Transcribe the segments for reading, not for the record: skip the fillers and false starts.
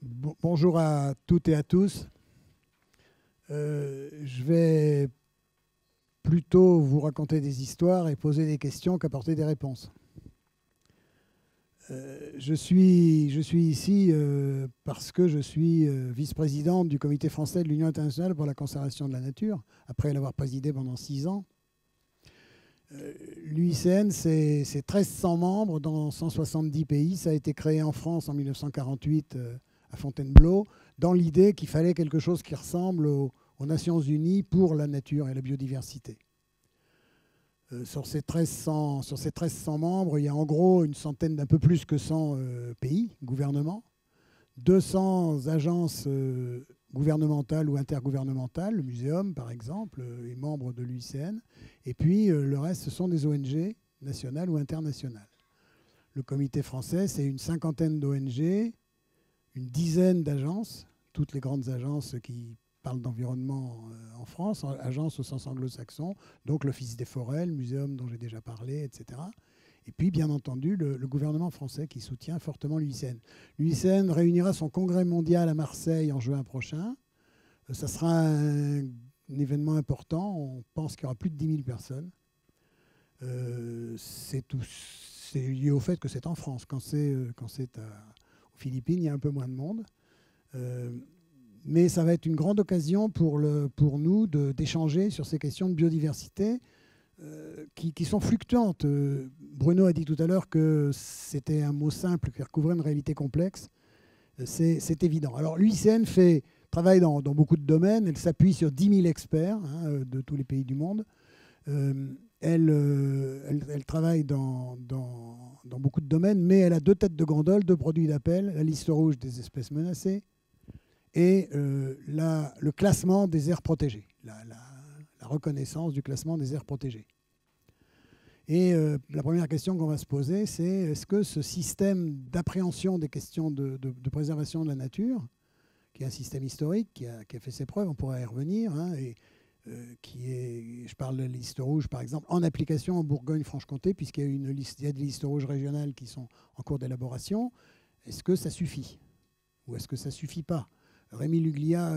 Bonjour à toutes et à tous. Je vais plutôt vous raconter des histoires et poser des questions qu'apporter des réponses. Je suis ici parce que je suis vice-président du Comité français de l'Union internationale pour la conservation de la nature, après l'avoir présidé pendant 6 ans. L'UICN, c'est 1300 membres dans 170 pays. Ça a été créé en France en 1948 à Fontainebleau, dans l'idée qu'il fallait quelque chose qui ressemble aux Nations Unies pour la nature et la biodiversité. Sur ces 1300 membres, il y a en gros une centaine, d'un peu plus que 100 pays, gouvernements, 200 agences gouvernementales ou intergouvernementales, le Muséum par exemple est membre de l'UICN, et puis le reste ce sont des ONG nationales ou internationales. Le comité français, c'est une cinquantaine d'ONG, une dizaine d'agences, toutes les grandes agences qui parlent d'environnement en France, agences au sens anglo-saxon, donc l'Office des forêts, le Muséum dont j'ai déjà parlé, etc. Et puis, bien entendu, le gouvernement français qui soutient fortement l'UICN. L'UICN réunira son congrès mondial à Marseille en juin prochain. Ça sera un événement important. On pense qu'il y aura plus de 10 000 personnes. C'est lié au fait que c'est en France. Quand c'est aux Philippines, il y a un peu moins de monde. Mais ça va être une grande occasion pour nous d'échanger sur ces questions de biodiversité qui sont fluctuantes. Bruno a dit tout à l'heure que c'était un mot simple qui recouvrait une réalité complexe. C'est évident. Alors l'UICN travaille dans beaucoup de domaines. Elle s'appuie sur 10 000 experts de tous les pays du monde. Elle travaille dans beaucoup de domaines, mais elle a 2 têtes de gondole, 2 produits d'appel, la liste rouge des espèces menacées et le classement des aires protégées, la reconnaissance du classement des aires protégées. Et la première question qu'on va se poser, c'est est-ce que ce système d'appréhension des questions de préservation de la nature, qui est un système historique, qui a fait ses preuves, on pourrait y revenir, je parle de la liste rouge par exemple, en application en Bourgogne-Franche-Comté, puisqu'il y a des listes rouges régionales qui sont en cours d'élaboration, est-ce que ça suffit ou est-ce que ça ne suffit pas? Rémi Luglia,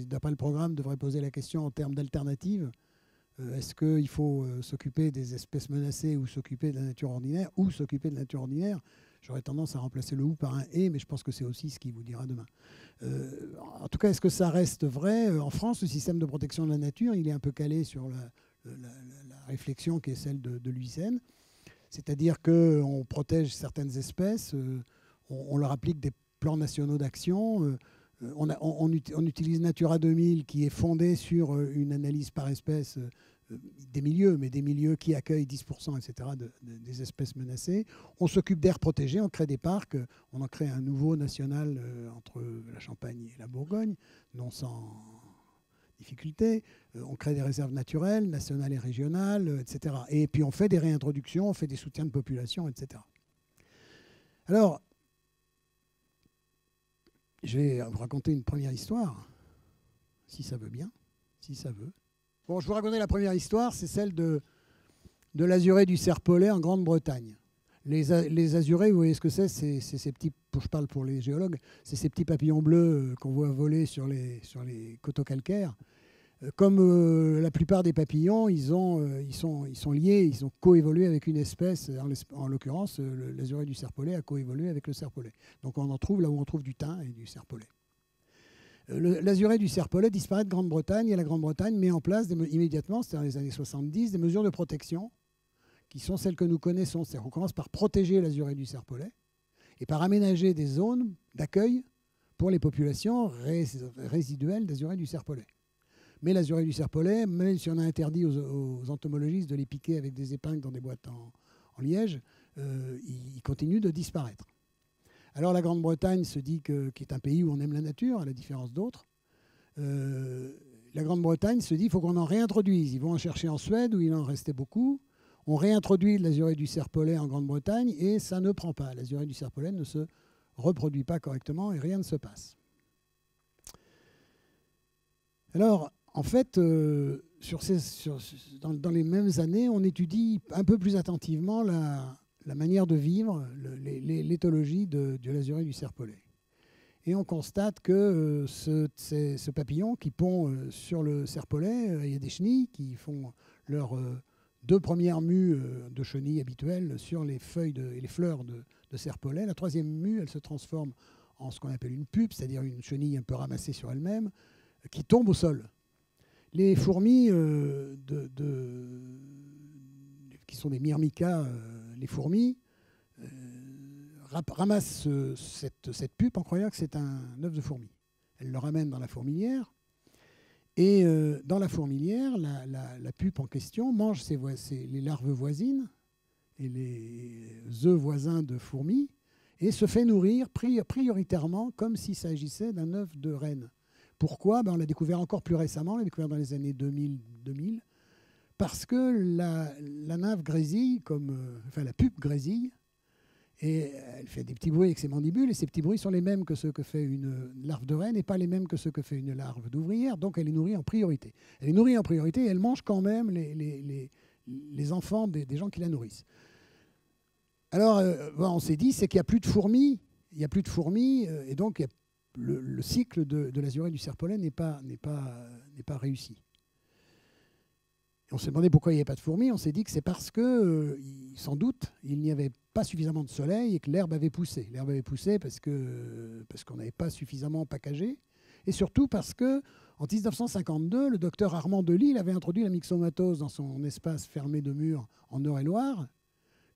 d'après le programme, devrait poser la question en termes d'alternatives. Est-ce qu'il faut s'occuper des espèces menacées ou s'occuper de la nature ordinaire ou s'occuper de la nature ordinaire? J'aurais tendance à remplacer le ou par un et, mais je pense que c'est aussi ce qu'il vous dira demain. En tout cas, est-ce que ça reste vrai? En France, le système de protection de la nature, il est un peu calé sur la réflexion qui est celle de l'UICN. C'est-à-dire qu'on protège certaines espèces, on leur applique des plans nationaux d'action. On utilise Natura 2000 qui est fondé sur une analyse par espèce des milieux, mais des milieux qui accueillent 10%, etc., des espèces menacées. On s'occupe d'aires protégées, on crée des parcs, on en crée un nouveau national entre la Champagne et la Bourgogne, non sans difficulté. On crée des réserves naturelles, nationales et régionales, etc. Et puis on fait des réintroductions, on fait des soutiens de population, etc. Alors, je vais vous raconter une première histoire, si ça veut bien, si ça veut. Bon, je vous raconter la première histoire, c'est celle de l'azuré du Serpollet en Grande-Bretagne. Les azurés, vous voyez ce que c'est ces petits, je parle pour les géologues, c'est ces petits papillons bleus qu'on voit voler sur les coteaux calcaires. Comme la plupart des papillons, ils sont liés, ils ont coévolué avec une espèce. En l'occurrence, l'azuré du serpolet a coévolué avec le serpolet. Donc on en trouve là où on trouve du thym et du serpolet. L'azuré du serpolet disparaît de Grande-Bretagne et la Grande-Bretagne met en place immédiatement, c'est dans les années 70, des mesures de protection qui sont celles que nous connaissons. C'est-à-dire qu'on commence par protéger l'azuré du serpolet et par aménager des zones d'accueil pour les populations résiduelles d'azuré du serpolet. Mais l'azuré du serpolet, même si on a interdit aux entomologistes de les piquer avec des épingles dans des boîtes en liège, il continue de disparaître. Alors la Grande-Bretagne se dit qui est un pays où on aime la nature, à la différence d'autres. La Grande-Bretagne se dit qu'il faut qu'on en réintroduise. Ils vont en chercher en Suède, où il en restait beaucoup. On réintroduit l'azuré du serpolet en Grande-Bretagne et ça ne prend pas. L'azuré du serpolet ne se reproduit pas correctement et rien ne se passe. Alors, en fait, dans les mêmes années, on étudie un peu plus attentivement la manière de vivre, l'éthologie de l'azuré du serpolet. Et on constate que ce papillon qui pond sur le serpolet, il y a des chenilles qui font leurs 2 premières mues de chenilles habituelles sur les feuilles et les fleurs de serpolet. La 3e mue, elle se transforme en ce qu'on appelle une pupe, c'est-à-dire une chenille un peu ramassée sur elle-même, qui tombe au sol. Les fourmis, qui sont des myrmicas, les fourmis, ramassent cette pupe en croyant que c'est un œuf de fourmi. Elles le ramènent dans la fourmilière. Et dans la fourmilière, la pupe en question mange les larves voisines et les œufs voisins de fourmis et se fait nourrir prioritairement comme s'il s'agissait d'un œuf de reine. Pourquoi? On l'a découvert encore plus récemment, on l'a découvert dans les années 2000, parce que la nymphe grésille, la pupe grésille, et elle fait des petits bruits avec ses mandibules, et ces petits bruits sont les mêmes que ceux que fait une larve de reine et pas les mêmes que ceux que fait une larve d'ouvrière, donc elle est nourrie en priorité. Elle est nourrie en priorité et elle mange quand même les enfants des gens qui la nourrissent. Alors, on s'est dit, c'est qu'il n'y a plus de fourmis, et donc le cycle de l'azurée du serpolet n'est pas réussi. Et on s'est demandé pourquoi il n'y avait pas de fourmis. On s'est dit que c'est parce que, sans doute, il n'y avait pas suffisamment de soleil et que l'herbe avait poussé. L'herbe avait poussé parce qu'on n'avait pas suffisamment packagé. Et surtout parce que, en 1952, le docteur Armand Delille avait introduit la myxomatose dans son espace fermé de murs en Eure-et-Loire,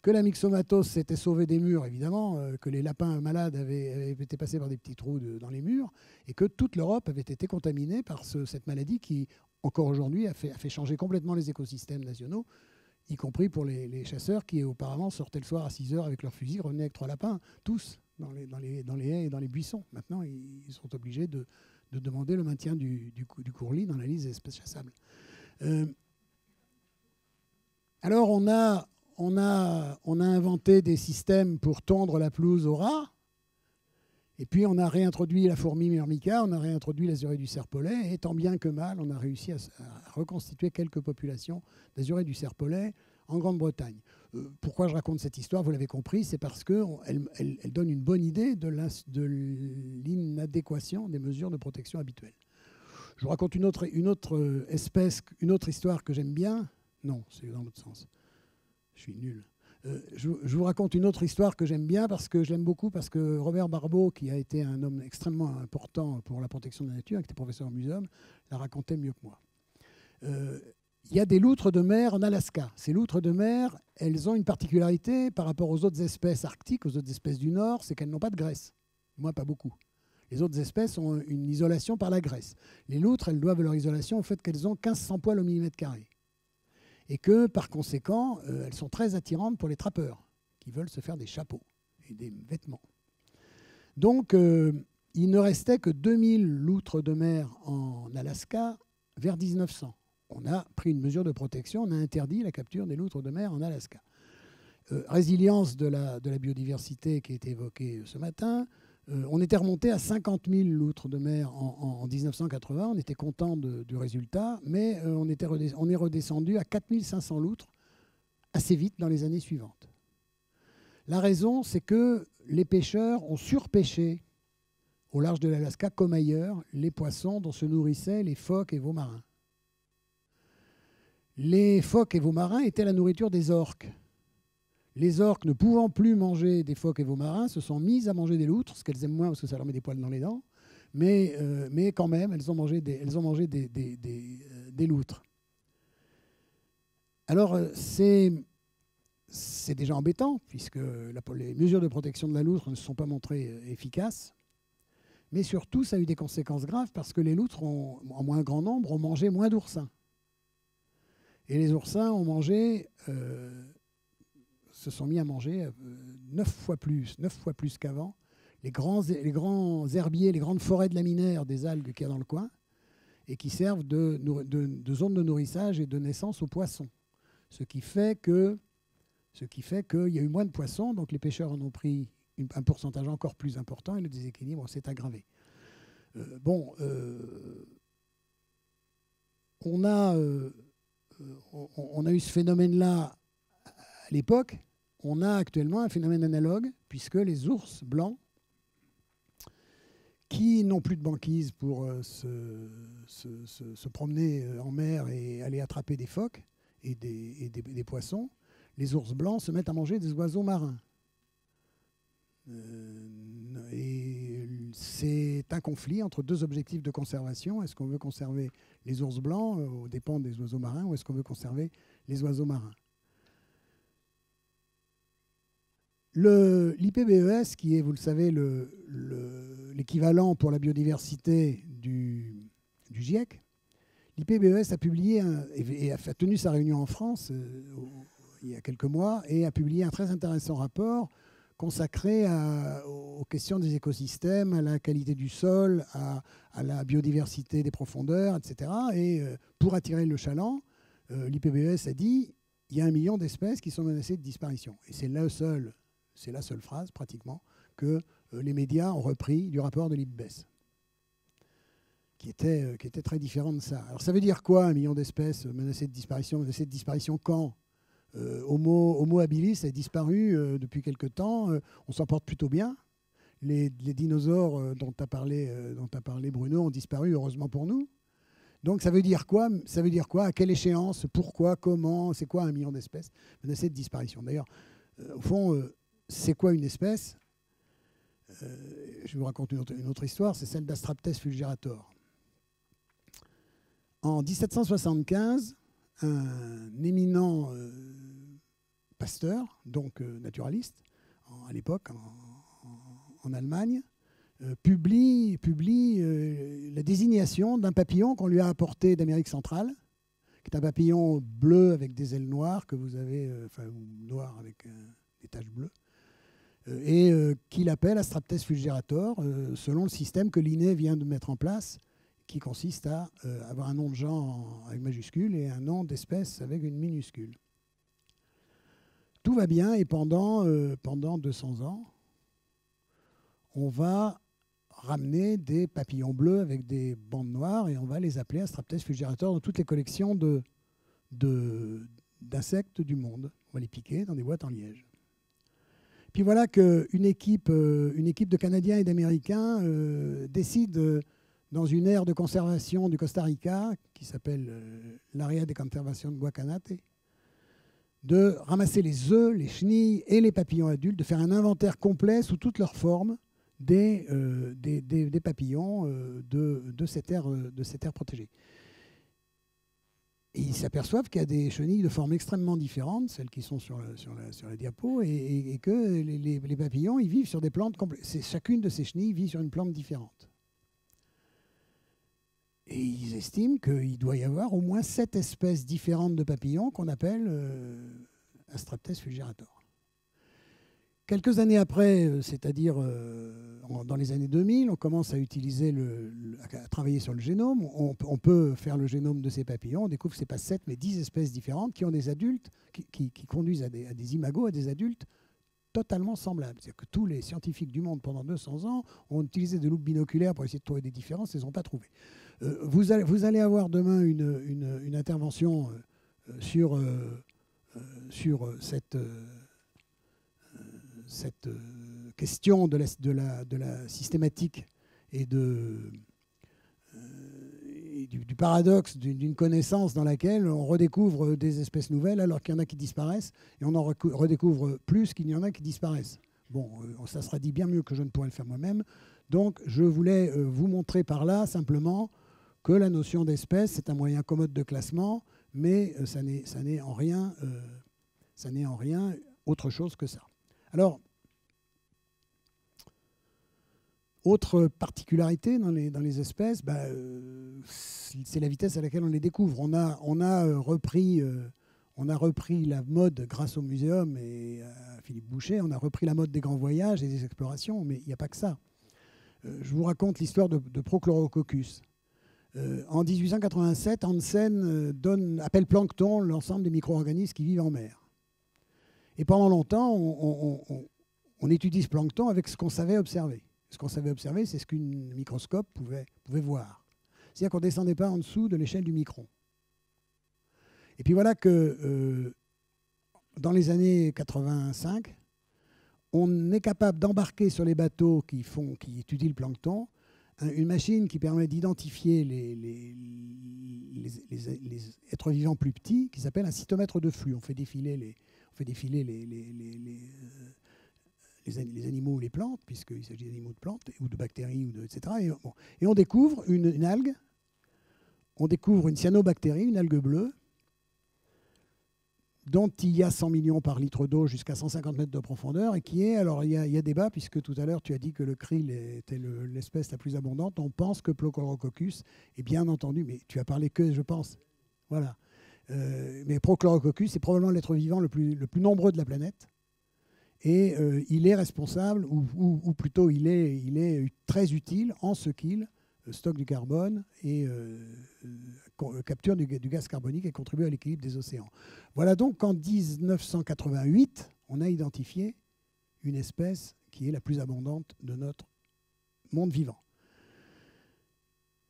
que la myxomatose s'était sauvée des murs, évidemment, que les lapins malades avaient été passés par des petits trous dans les murs, et que toute l'Europe avait été contaminée par cette maladie qui, encore aujourd'hui, a fait changer complètement les écosystèmes nationaux, y compris pour les chasseurs qui, auparavant, sortaient le soir à 6 heures avec leur fusil, revenaient avec 3 lapins, tous, dans les haies et dans les buissons. Maintenant, ils sont obligés de demander le maintien du courlis dans la liste des espèces chassables. Alors, on a inventé des systèmes pour tondre la pelouse aux rats. Et puis, on a réintroduit la fourmi myrmica, on a réintroduit l'azurée du serpolet. Et tant bien que mal, on a réussi à reconstituer quelques populations d'azurée du serpolet en Grande-Bretagne. Pourquoi je raconte cette histoire? Vous l'avez compris, c'est parce qu'elle donne une bonne idée de l'inadéquation des mesures de protection habituelles. Je vous raconte une autre histoire que j'aime bien. Non, c'est dans l'autre sens. Je suis nul. Je vous raconte une autre histoire que j'aime bien parce que je l'aime beaucoup, parce que Robert Barbeau, qui a été un homme extrêmement important pour la protection de la nature, qui était professeur au muséum, la racontait mieux que moi. Il y a des loutres de mer en Alaska. Ces loutres de mer, elles ont une particularité par rapport aux autres espèces arctiques, aux autres espèces du Nord, c'est qu'elles n'ont pas de graisse. Moi, pas beaucoup. Les autres espèces ont une isolation par la graisse. Les loutres, elles doivent leur isolation au fait qu'elles ont 1500 poils au millimètre carré. Et que, par conséquent, elles sont très attirantes pour les trappeurs, qui veulent se faire des chapeaux et des vêtements. Donc, il ne restait que 2000 loutres de mer en Alaska vers 1900. On a pris une mesure de protection, on a interdit la capture des loutres de mer en Alaska. Résilience de la biodiversité qui a été évoquée ce matin. On était remonté à 50 000 loutres de mer en 1980. On était content du résultat, mais on est redescendu à 4 500 loutres assez vite dans les années suivantes. La raison, c'est que les pêcheurs ont surpêché au large de l'Alaska, comme ailleurs, les poissons dont se nourrissaient les phoques et veaux marins. Les phoques et veaux marins étaient la nourriture des orques. Les orques, ne pouvant plus manger des phoques et veaux marins, se sont mises à manger des loutres, ce qu'elles aiment moins parce que ça leur met des poils dans les dents, mais quand même, elles ont mangé des loutres. Alors, c'est déjà embêtant, puisque les mesures de protection de la loutre ne se sont pas montrées efficaces, mais surtout, ça a eu des conséquences graves, parce que les loutres, en moins grand nombre, ont mangé moins d'oursins. Et les oursins ont mangé... se sont mis à manger 9 fois plus qu'avant les grands herbiers, les grandes forêts de laminaires des algues qu'il y a dans le coin et qui servent de zone de nourrissage et de naissance aux poissons. Ce qui fait qu'il y a eu moins de poissons, donc les pêcheurs en ont pris un pourcentage encore plus important et le déséquilibre s'est aggravé. On a eu ce phénomène-là à l'époque. On a actuellement un phénomène analogue, puisque les ours blancs, qui n'ont plus de banquise pour se promener en mer et aller attraper des phoques et des poissons, les ours blancs se mettent à manger des oiseaux marins. Et c'est un conflit entre deux objectifs de conservation. Est-ce qu'on veut conserver les ours blancs aux dépens des oiseaux marins, ou est-ce qu'on veut conserver les oiseaux marins? L'IPBES, qui est, vous le savez, l'équivalent pour la biodiversité du GIEC, l'IPBES a publié et a tenu sa réunion en France il y a quelques mois et a publié un très intéressant rapport consacré aux questions des écosystèmes, à la qualité du sol, à la biodiversité des profondeurs, etc. Et pour attirer le chaland, l'IPBES a dit il y a 1 million d'espèces qui sont menacées de disparition. Et c'est la seule phrase, pratiquement, que les médias ont repris du rapport de l'IPBES, qui était très différent de ça. Alors ça veut dire quoi, 1 million d'espèces menacées de disparition? Menacées de disparition quand? Homo habilis a disparu depuis quelque temps. On s'en porte plutôt bien. Les dinosaures dont tu as parlé, Bruno, ont disparu, heureusement pour nous. Donc ça veut dire quoi? Ça veut dire quoi? À quelle échéance? Pourquoi? Comment? C'est quoi 1 million d'espèces menacées de disparition? D'ailleurs, au fond, c'est quoi une espèce? Je vais vous raconter une autre histoire, c'est celle d'Astraptes fulgerator. En 1775, un éminent pasteur, donc naturaliste, à l'époque en Allemagne, publie la désignation d'un papillon qu'on lui a apporté d'Amérique centrale, qui est un papillon bleu avec des ailes noires, que vous avez, noir avec des taches bleues, et qu'il appelle Astraptes fulgerator, selon le système que Linné vient de mettre en place, qui consiste à avoir un nom de genre avec majuscule et un nom d'espèce avec une minuscule. Tout va bien et pendant 200 ans, on va ramener des papillons bleus avec des bandes noires et on va les appeler Astraptes fulgerator dans toutes les collections d'insectes du monde. On va les piquer dans des boîtes en liège. Puis voilà qu'une équipe de Canadiens et d'Américains décide, dans une aire de conservation du Costa Rica, qui s'appelle l'Area de Conservación Guacanate, de ramasser les œufs, les chenilles et les papillons adultes, de faire un inventaire complet sous toutes leurs formes des papillons de cette aire protégée. Et ils s'aperçoivent qu'il y a des chenilles de formes extrêmement différentes, celles qui sont sur la diapo, et que les papillons, ils vivent sur des plantes complètes. Chacune de ces chenilles vit sur une plante différente. Et ils estiment qu'il doit y avoir au moins 7 espèces différentes de papillons qu'on appelle Astraptes fulgerator. Quelques années après, c'est-à-dire dans les années 2000, on commence à à travailler sur le génome. On peut faire le génome de ces papillons. On découvre que ce n'est pas 7, mais 10 espèces différentes qui ont des adultes, qui conduisent à des imagos, à des adultes totalement semblables. C'est-à-dire que tous les scientifiques du monde, pendant 200 ans, ont utilisé des loupes binoculaires pour essayer de trouver des différences, ils ne les ont pas trouvées. Vous allez avoir demain une intervention sur cette question de la systématique et du paradoxe d'une connaissance dans laquelle on redécouvre des espèces nouvelles alors qu'il y en a qui disparaissent et on en redécouvre plus qu'il y en a qui disparaissent. Bon, ça sera dit bien mieux que je ne pourrais le faire moi-même. Donc je voulais vous montrer par là simplement que la notion d'espèce, c'est un moyen commode de classement, mais ça n'est en rien autre chose que ça. Alors, autre particularité dans les espèces, c'est la vitesse à laquelle on les découvre. On a repris la mode grâce au muséum et à Philippe Boucher, on a repris la mode des grands voyages et des explorations, mais il n'y a pas que ça. Je vous raconte l'histoire de Prochlorococcus. En 1887, Hansen appelle plancton l'ensemble des micro-organismes qui vivent en mer. Et pendant longtemps, on étudie ce plancton avec ce qu'on savait observer. Ce qu'on savait observer, c'est ce qu'un microscope pouvait voir. C'est-à-dire qu'on ne descendait pas en dessous de l'échelle du micron. Et puis voilà que dans les années 85, on est capable d'embarquer sur les bateaux qui étudient le plancton une machine qui permet d'identifier les êtres vivants plus petits, qui s'appelle un cytomètre de flux. On fait défiler les animaux ou les plantes, puisqu'il s'agit d'animaux de plantes, ou de bactéries, etc. Et on découvre une algue, on découvre une cyanobactérie, une algue bleue, dont il y a 100 millions par litre d'eau jusqu'à 150 mètres de profondeur, et qui est, alors il y a débat, puisque tout à l'heure tu as dit que le krill était l'espèce la plus abondante, on pense que Prochlorococcus est bien entendu, mais tu as parlé que, je pense, voilà. Mais Prochlorococcus est probablement l'être vivant le plus nombreux de la planète, et il est responsable, ou plutôt il est très utile en ce qu'il stocke du carbone et capture du gaz carbonique et contribue à l'équilibre des océans. Voilà donc qu'en 1988, on a identifié une espèce qui est la plus abondante de notre monde vivant.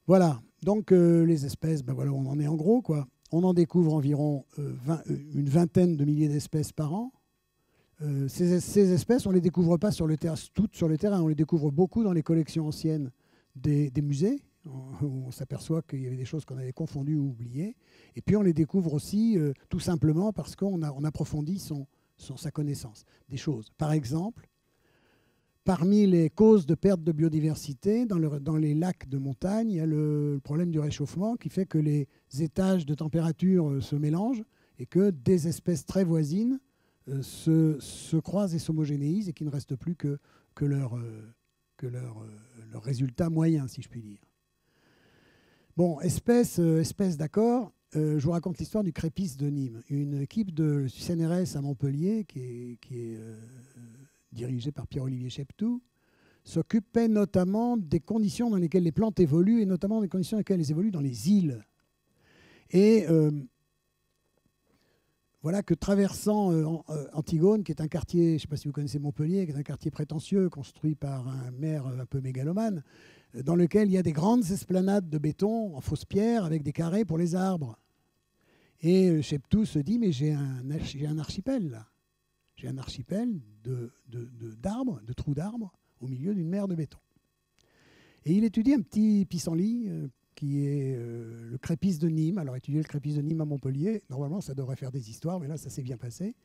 Voilà, donc les espèces, ben voilà, on en est en gros, quoi. On en découvre environ une vingtaine de milliers d'espèces par an. Ces espèces, on ne les découvre pas toutes sur le terrain, on les découvre beaucoup dans les collections anciennes des musées, où on s'aperçoit qu'il y avait des choses qu'on avait confondues ou oubliées. Et puis on les découvre aussi tout simplement parce qu'on approfondit sa connaissance des choses. Par exemple, parmi les causes de perte de biodiversité, dans les lacs de montagne, il y a le problème du réchauffement qui fait que les étages de température se mélangent et que des espèces très voisines se croisent et s'homogénéisent et qu'il ne reste plus que leur résultat moyen, si je puis dire. Bon, espèce d'accord, je vous raconte l'histoire du crépice de Nîmes. Une équipe du CNRS à Montpellier, qui est dirigée par Pierre-Olivier Cheptou, s'occupait notamment des conditions dans lesquelles les plantes évoluent, et notamment des conditions dans lesquelles elles évoluent dans les îles. Et voilà que traversant Antigone, qui est un quartier, je ne sais pas si vous connaissez Montpellier, qui est un quartier prétentieux, construit par un maire un peu mégalomane, dans lequel il y a des grandes esplanades de béton en fausse pierre avec des carrés pour les arbres. Et Cheptou se dit, mais j'ai un archipel là. J'ai un archipel d'arbres, de trous d'arbres, au milieu d'une mer de béton. Et il étudie un petit pissenlit qui est le crépice de Nîmes. Alors, étudier le crépice de Nîmes à Montpellier, normalement, ça devrait faire des histoires, mais là, ça s'est bien passé,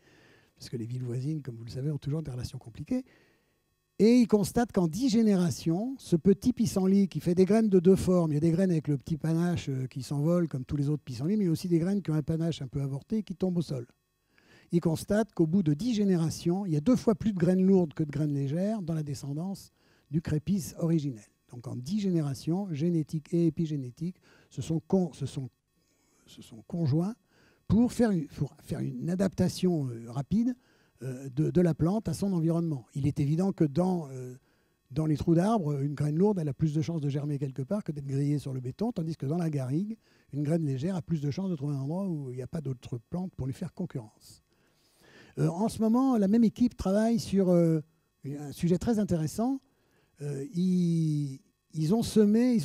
parce que les villes voisines, comme vous le savez, ont toujours des relations compliquées. Et il constate qu'en 10 générations, ce petit pissenlit qui fait des graines de deux formes, il y a des graines avec le petit panache qui s'envolent comme tous les autres pissenlits, mais il y a aussi des graines qui ont un panache un peu avorté et qui tombent au sol. Il constate qu'au bout de 10 générations, il y a 2 fois plus de graines lourdes que de graines légères dans la descendance du crépice originel. Donc en 10 générations, génétique et épigénétique se sont conjoints pour faire une adaptation rapide de la plante à son environnement. Il est évident que dans les trous d'arbres, une graine lourde elle a plus de chances de germer quelque part que d'être grillée sur le béton, tandis que dans la garrigue, une graine légère a plus de chances de trouver un endroit où il n'y a pas d'autres plantes pour lui faire concurrence. En ce moment, la même équipe travaille sur un sujet très intéressant. Ils ont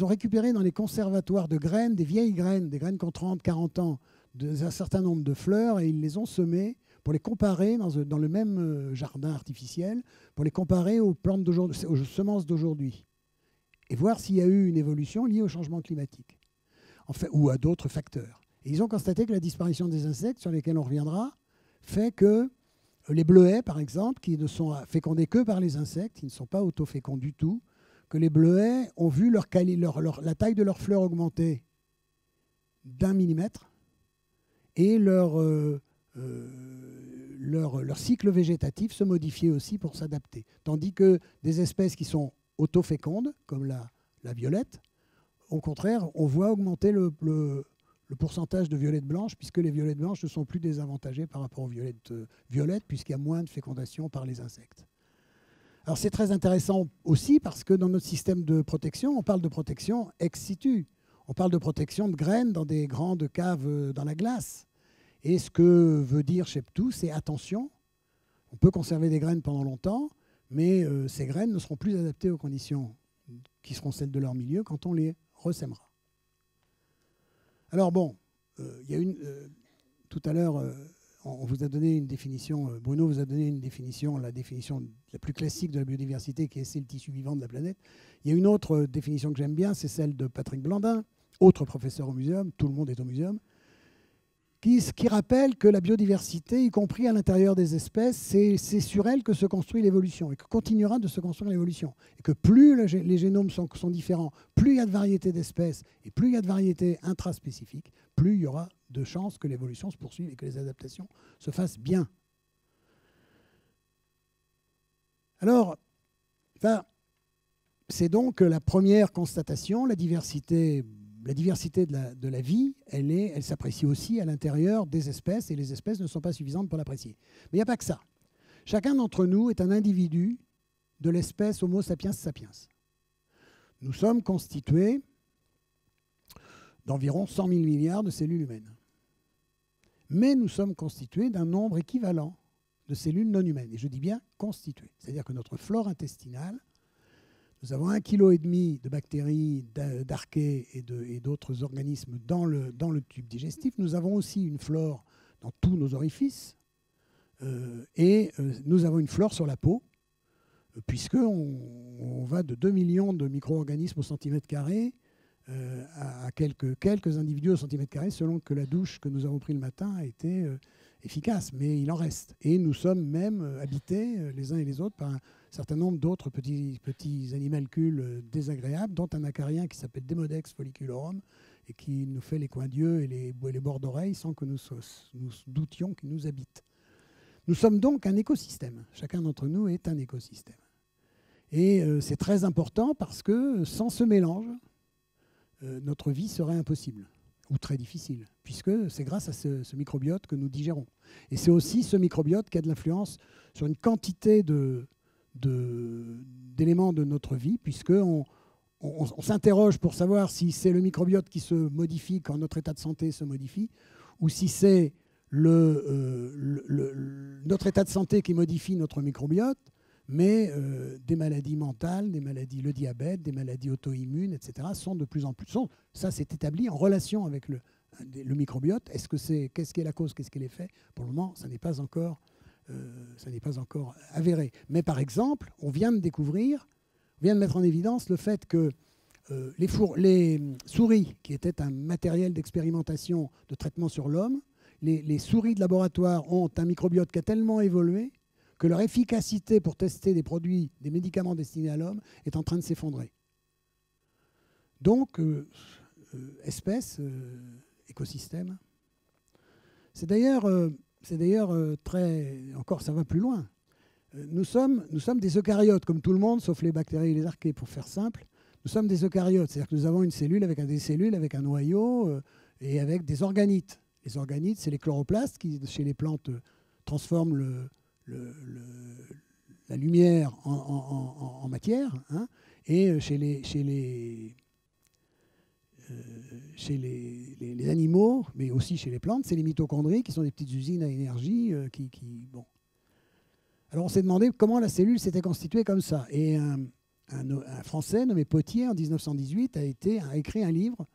récupéré dans les conservatoires de graines, des vieilles graines, des graines qui ont 30, 40 ans, un certain nombre de fleurs, et ils les ont semées pour les comparer dans le même jardin artificiel, pour les comparer aux plantes d'aujourd'hui, aux semences d'aujourd'hui, et voir s'il y a eu une évolution liée au changement climatique, ou à d'autres facteurs. Et ils ont constaté que la disparition des insectes, sur lesquels on reviendra, fait que les bleuets, par exemple, qui ne sont fécondés que par les insectes, qui ne sont pas autoféconds du tout, que les bleuets ont vu la taille de leurs fleurs augmenter d'1 millimètre et leur cycle végétatif se modifier aussi pour s'adapter. Tandis que des espèces qui sont autofécondes, comme la violette, au contraire, on voit augmenter le pourcentage de violettes blanches, puisque les violettes blanches ne sont plus désavantagées par rapport aux violettes, puisqu'il y a moins de fécondation par les insectes. Alors c'est très intéressant aussi parce que dans notre système de protection, on parle de protection ex situ. On parle de protection de graines dans des grandes caves dans la glace. Et ce que veut dire Cheptou, c'est attention, on peut conserver des graines pendant longtemps, mais ces graines ne seront plus adaptées aux conditions qui seront celles de leur milieu quand on les ressèmera. Alors bon, il y a tout à l'heure, on vous a donné une définition, Bruno vous a donné une définition, la définition la plus classique de la biodiversité, qui est c'est le tissu vivant de la planète. Il y a une autre définition que j'aime bien, c'est celle de Patrick Blandin, autre professeur au muséum, tout le monde est au muséum, qui rappelle que la biodiversité, y compris à l'intérieur des espèces, c'est sur elle que se construit l'évolution et que continuera de se construire l'évolution. Et que plus les génomes sont différents, plus il y a de variétés d'espèces et plus il y a de variétés intraspécifiques, plus il y aura de chances que l'évolution se poursuive et que les adaptations se fassent bien. Alors, c'est donc la première constatation, la diversité de la vie, elle s'apprécie aussi à l'intérieur des espèces, et les espèces ne sont pas suffisantes pour l'apprécier. Mais il n'y a pas que ça. Chacun d'entre nous est un individu de l'espèce Homo sapiens sapiens. Nous sommes constitués d'environ 100 000 milliards de cellules humaines. Mais nous sommes constitués d'un nombre équivalent de cellules non humaines. Et je dis bien constitués. C'est-à-dire que notre flore intestinale, nous avons 1,5 kg de bactéries, d'archées et d'autres organismes dans le tube digestif. Nous avons aussi une flore dans tous nos orifices. Nous avons une flore sur la peau, puisqu'on va de 2 millions de micro-organismes au centimètre carré à quelques individus au centimètre carré, selon que la douche que nous avons prise le matin a été efficace, mais il en reste. Et nous sommes même habités, les uns et les autres, par un certain nombre d'autres petits animalcules désagréables, dont un acarien qui s'appelle Demodex folliculorum et qui nous fait les coins d'yeux et les bords d'oreilles sans que nous doutions qu'il nous habite. Nous sommes donc un écosystème. Chacun d'entre nous est un écosystème. Et c'est très important parce que sans ce mélange, notre vie serait impossible ou très difficile, puisque c'est grâce à ce microbiote que nous digérons. Et c'est aussi ce microbiote qui a de l'influence sur une quantité d'éléments de notre vie, puisqu'on s'interroge pour savoir si c'est le microbiote qui se modifie quand notre état de santé se modifie, ou si c'est notre état de santé qui modifie notre microbiote, mais des maladies mentales, le diabète, des maladies auto-immunes, etc., sont de plus en plus... Ça, c'est établi en relation avec le microbiote. Qu'est-ce qui est la cause, qu'est-ce qui est l'effet? Pour le moment, ça n'est pas encore avéré. Mais par exemple, on vient de mettre en évidence le fait que les souris, qui étaient un matériel d'expérimentation de traitement sur l'homme, les souris de laboratoire ont un microbiote qui a tellement évolué que leur efficacité pour tester des médicaments destinés à l'homme est en train de s'effondrer. Donc, espèce, écosystème. C'est d'ailleurs très... Encore, ça va plus loin. Nous sommes des eucaryotes, comme tout le monde, sauf les bactéries et les archées, pour faire simple. Nous sommes des eucaryotes, c'est-à-dire que nous avons une cellule avec avec un noyau et avec des organites. Les organites, c'est les chloroplastes qui, chez les plantes, transforment la lumière en matière, hein, et chez les animaux, mais aussi chez les plantes, c'est les mitochondries qui sont des petites usines à énergie bon. Alors on s'est demandé comment la cellule s'était constituée comme ça. Et un Français nommé Potier, en 1918, a écrit un livre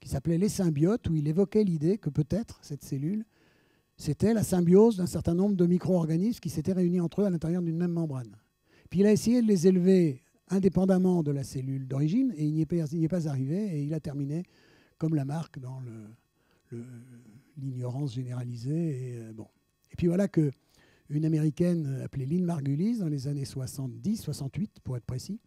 qui s'appelait Les symbiotes, où il évoquait l'idée que peut-être cette cellule, c'était la symbiose d'un certain nombre de micro-organismes qui s'étaient réunis entre eux à l'intérieur d'une même membrane. Puis il a essayé de les élever indépendamment de la cellule d'origine, et il n'y est pas arrivé, et il a terminé comme Lamarck dans l'ignorance généralisée. Et puis voilà qu'une Américaine appelée Lynn Margulis, dans les années 70, 68 pour être précis,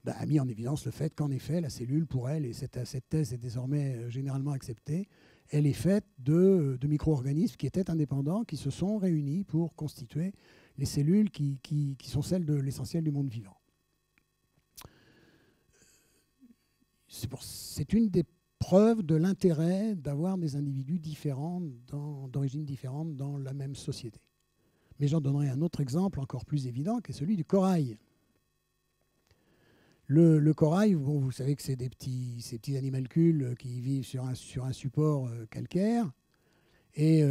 a mis en évidence le fait qu'en effet, la cellule, pour elle, et cette thèse est désormais généralement acceptée, elle est faite de micro-organismes qui étaient indépendants, qui se sont réunis pour constituer les cellules qui sont celles de l'essentiel du monde vivant. C'est une des preuves de l'intérêt d'avoir des individus différents, d'origines différentes dans la même société. Mais j'en donnerai un autre exemple encore plus évident, qui est celui du corail. Le corail, bon, vous savez que c'est ces petits animalcules qui vivent sur un support calcaire et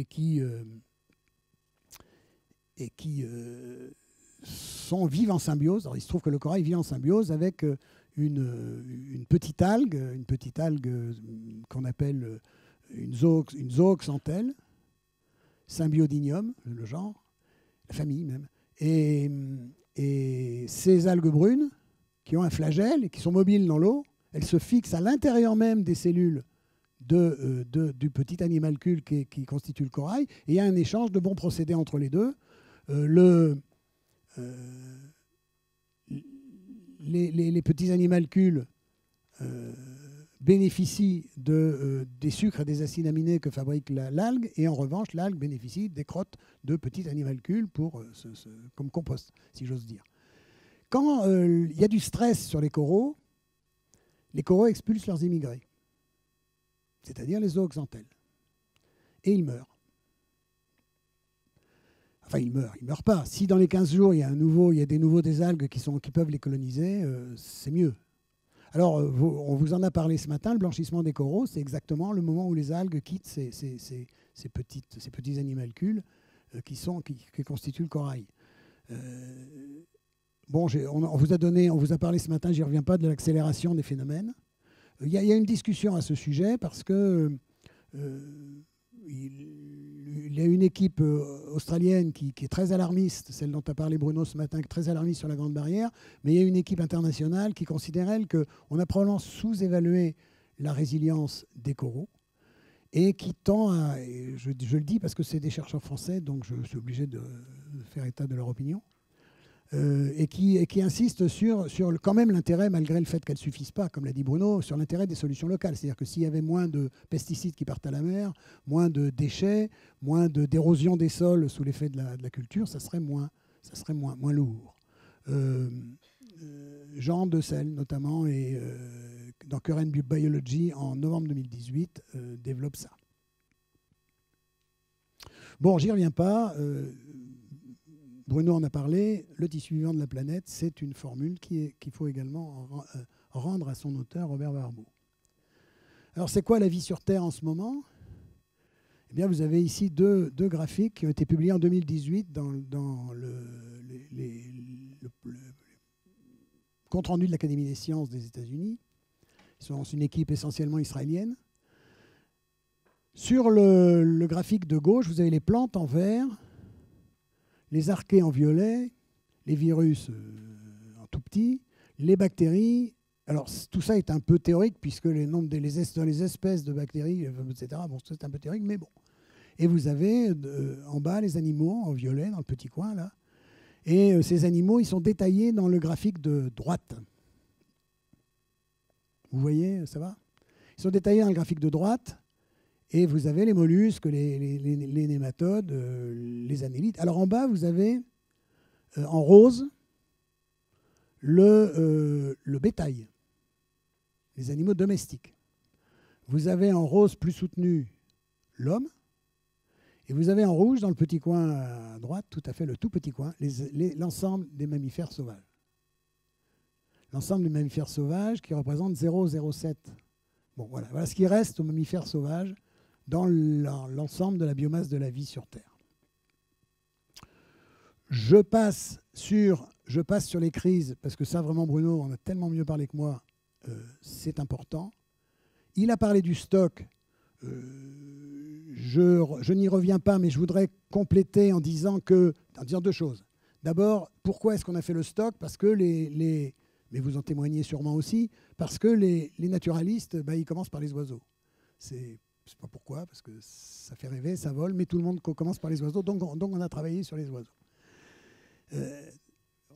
qui vivent en symbiose. Alors, il se trouve que le corail vit en symbiose avec une petite algue qu'on appelle une zooxanthelle, Symbiodinium, le genre, la famille même, et ces algues brunes qui ont un flagelle et qui sont mobiles dans l'eau, elles se fixent à l'intérieur même des cellules du petit animalcule qui constitue le corail, et il y a un échange de bons procédés entre les deux. Les petits animalcules bénéficient des sucres et des acides aminés que fabrique l'algue, et en revanche, l'algue bénéficie des crottes de petits animalcules comme compost, si j'ose dire. Quand il y a du stress sur les coraux expulsent leurs immigrés, c'est-à-dire les zooxanthelles, et ils meurent. Enfin, ils meurent pas. Si dans les 15 jours, il y a des algues qui peuvent les coloniser, c'est mieux. Alors, on vous en a parlé ce matin, le blanchissement des coraux, c'est exactement le moment où les algues quittent ces petits animalcules qui constituent le corail. Bon, on vous a parlé ce matin, j'y reviens pas, de l'accélération des phénomènes. Il y a une discussion à ce sujet parce que il y a une équipe australienne qui est très alarmiste, celle dont a parlé Bruno ce matin, qui est très alarmiste sur la Grande Barrière, mais il y a une équipe internationale qui considère, elle, qu'on a probablement sous-évalué la résilience des coraux et qui tend à, et je le dis parce que c'est des chercheurs français, donc je suis obligé de faire état de leur opinion, et qui insiste sur quand même l'intérêt, malgré le fait qu'elles ne suffisent pas, comme l'a dit Bruno, sur l'intérêt des solutions locales. C'est-à-dire que s'il y avait moins de pesticides qui partent à la mer, moins de déchets, moins d'érosion des sols sous l'effet de la culture, ça serait moins lourd. Jean Decelles, notamment, et dans Current Biology, en novembre 2018, développe ça. Bon, j'y reviens pas. Bruno en a parlé, le tissu vivant de la planète, c'est une formule qu'il faut également rendre à son auteur, Robert Barbeau. Alors, c'est quoi la vie sur Terre en ce moment? Eh bien, vous avez ici deux graphiques qui ont été publiés en 2018 dans le compte-rendu de l'Académie des sciences des États-Unis. Ils sont une équipe essentiellement israélienne. Sur le graphique de gauche, vous avez les plantes en vert, les archées en violet, les virus en tout petit, les bactéries. Alors, tout ça est un peu théorique, puisque les nombres dans les espèces de bactéries, etc., bon, c'est un peu théorique, mais bon. Et vous avez en bas les animaux en violet, dans le petit coin, là. Et ces animaux, ils sont détaillés dans le graphique de droite. Vous voyez, ça va? Ils sont détaillés dans le graphique de droite. Et vous avez les mollusques, les nématodes, les annélides. Alors en bas, vous avez en rose le bétail, les animaux domestiques. Vous avez en rose plus soutenu l'homme. Et vous avez en rouge, dans le petit coin à droite, tout à fait le tout petit coin, l'ensemble des mammifères sauvages. L'ensemble des mammifères sauvages qui représente 0,07. Bon, voilà ce qui reste aux mammifères sauvages dans l'ensemble de la biomasse de la vie sur Terre. Je passe sur les crises, parce que ça, vraiment, Bruno en a tellement mieux parlé que moi, c'est important. Il a parlé du stock. Je n'y reviens pas, mais je voudrais compléter en disant deux choses. D'abord, pourquoi est-ce qu'on a fait le stock? Parce que mais vous en témoignez sûrement aussi, parce que les naturalistes, ils commencent par les oiseaux. Je ne sais pas pourquoi, parce que ça fait rêver, ça vole, mais tout le monde commence par les oiseaux, donc on a travaillé sur les oiseaux.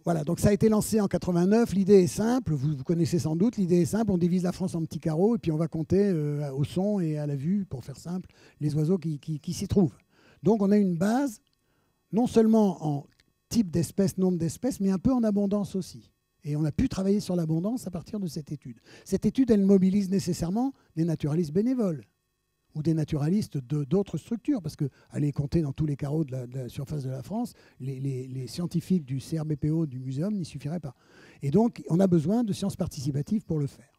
Voilà, donc ça a été lancé en 89, l'idée est simple, vous connaissez sans doute, l'idée est simple, on divise la France en petits carreaux, et puis on va compter au son et à la vue, pour faire simple, les oiseaux qui s'y trouvent. Donc on a une base, non seulement en type d'espèces, nombre d'espèces, mais un peu en abondance aussi. Et on a pu travailler sur l'abondance à partir de cette étude. Cette étude, elle mobilise nécessairement des naturalistes bénévoles ou des naturalistes d'autres structures, parce qu'aller compter dans tous les carreaux de la surface de la France, les scientifiques du CRBPO, du muséum, n'y suffiraient pas. Et donc, on a besoin de sciences participatives pour le faire.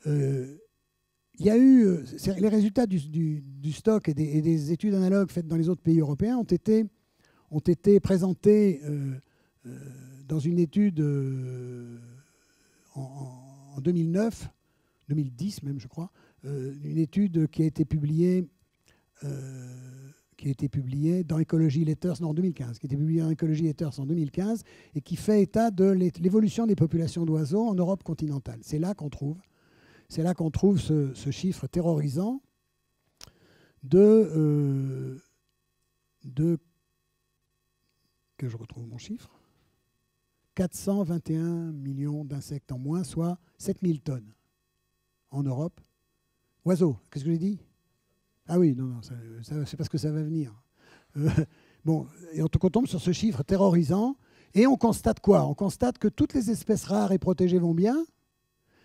Il y a eu les résultats du stock et des études analogues faites dans les autres pays européens ont été présentés dans une étude en 2009 2010 même, je crois, une étude qui a été publiée dans Ecology Letters, non, en 2015, qui a été publiée dans Ecology Letters en 2015 et qui fait état de l'évolution des populations d'oiseaux en Europe continentale. C'est là qu'on trouve ce chiffre terrorisant que je retrouve mon chiffre, 421 millions d'insectes en moins, soit 7000 tonnes en Europe. Oiseaux, qu'est-ce que j'ai dit? Ah oui, non, c'est parce que ça va venir. Bon, et on tombe sur ce chiffre terrorisant, et on constate quoi? On constate que toutes les espèces rares et protégées vont bien,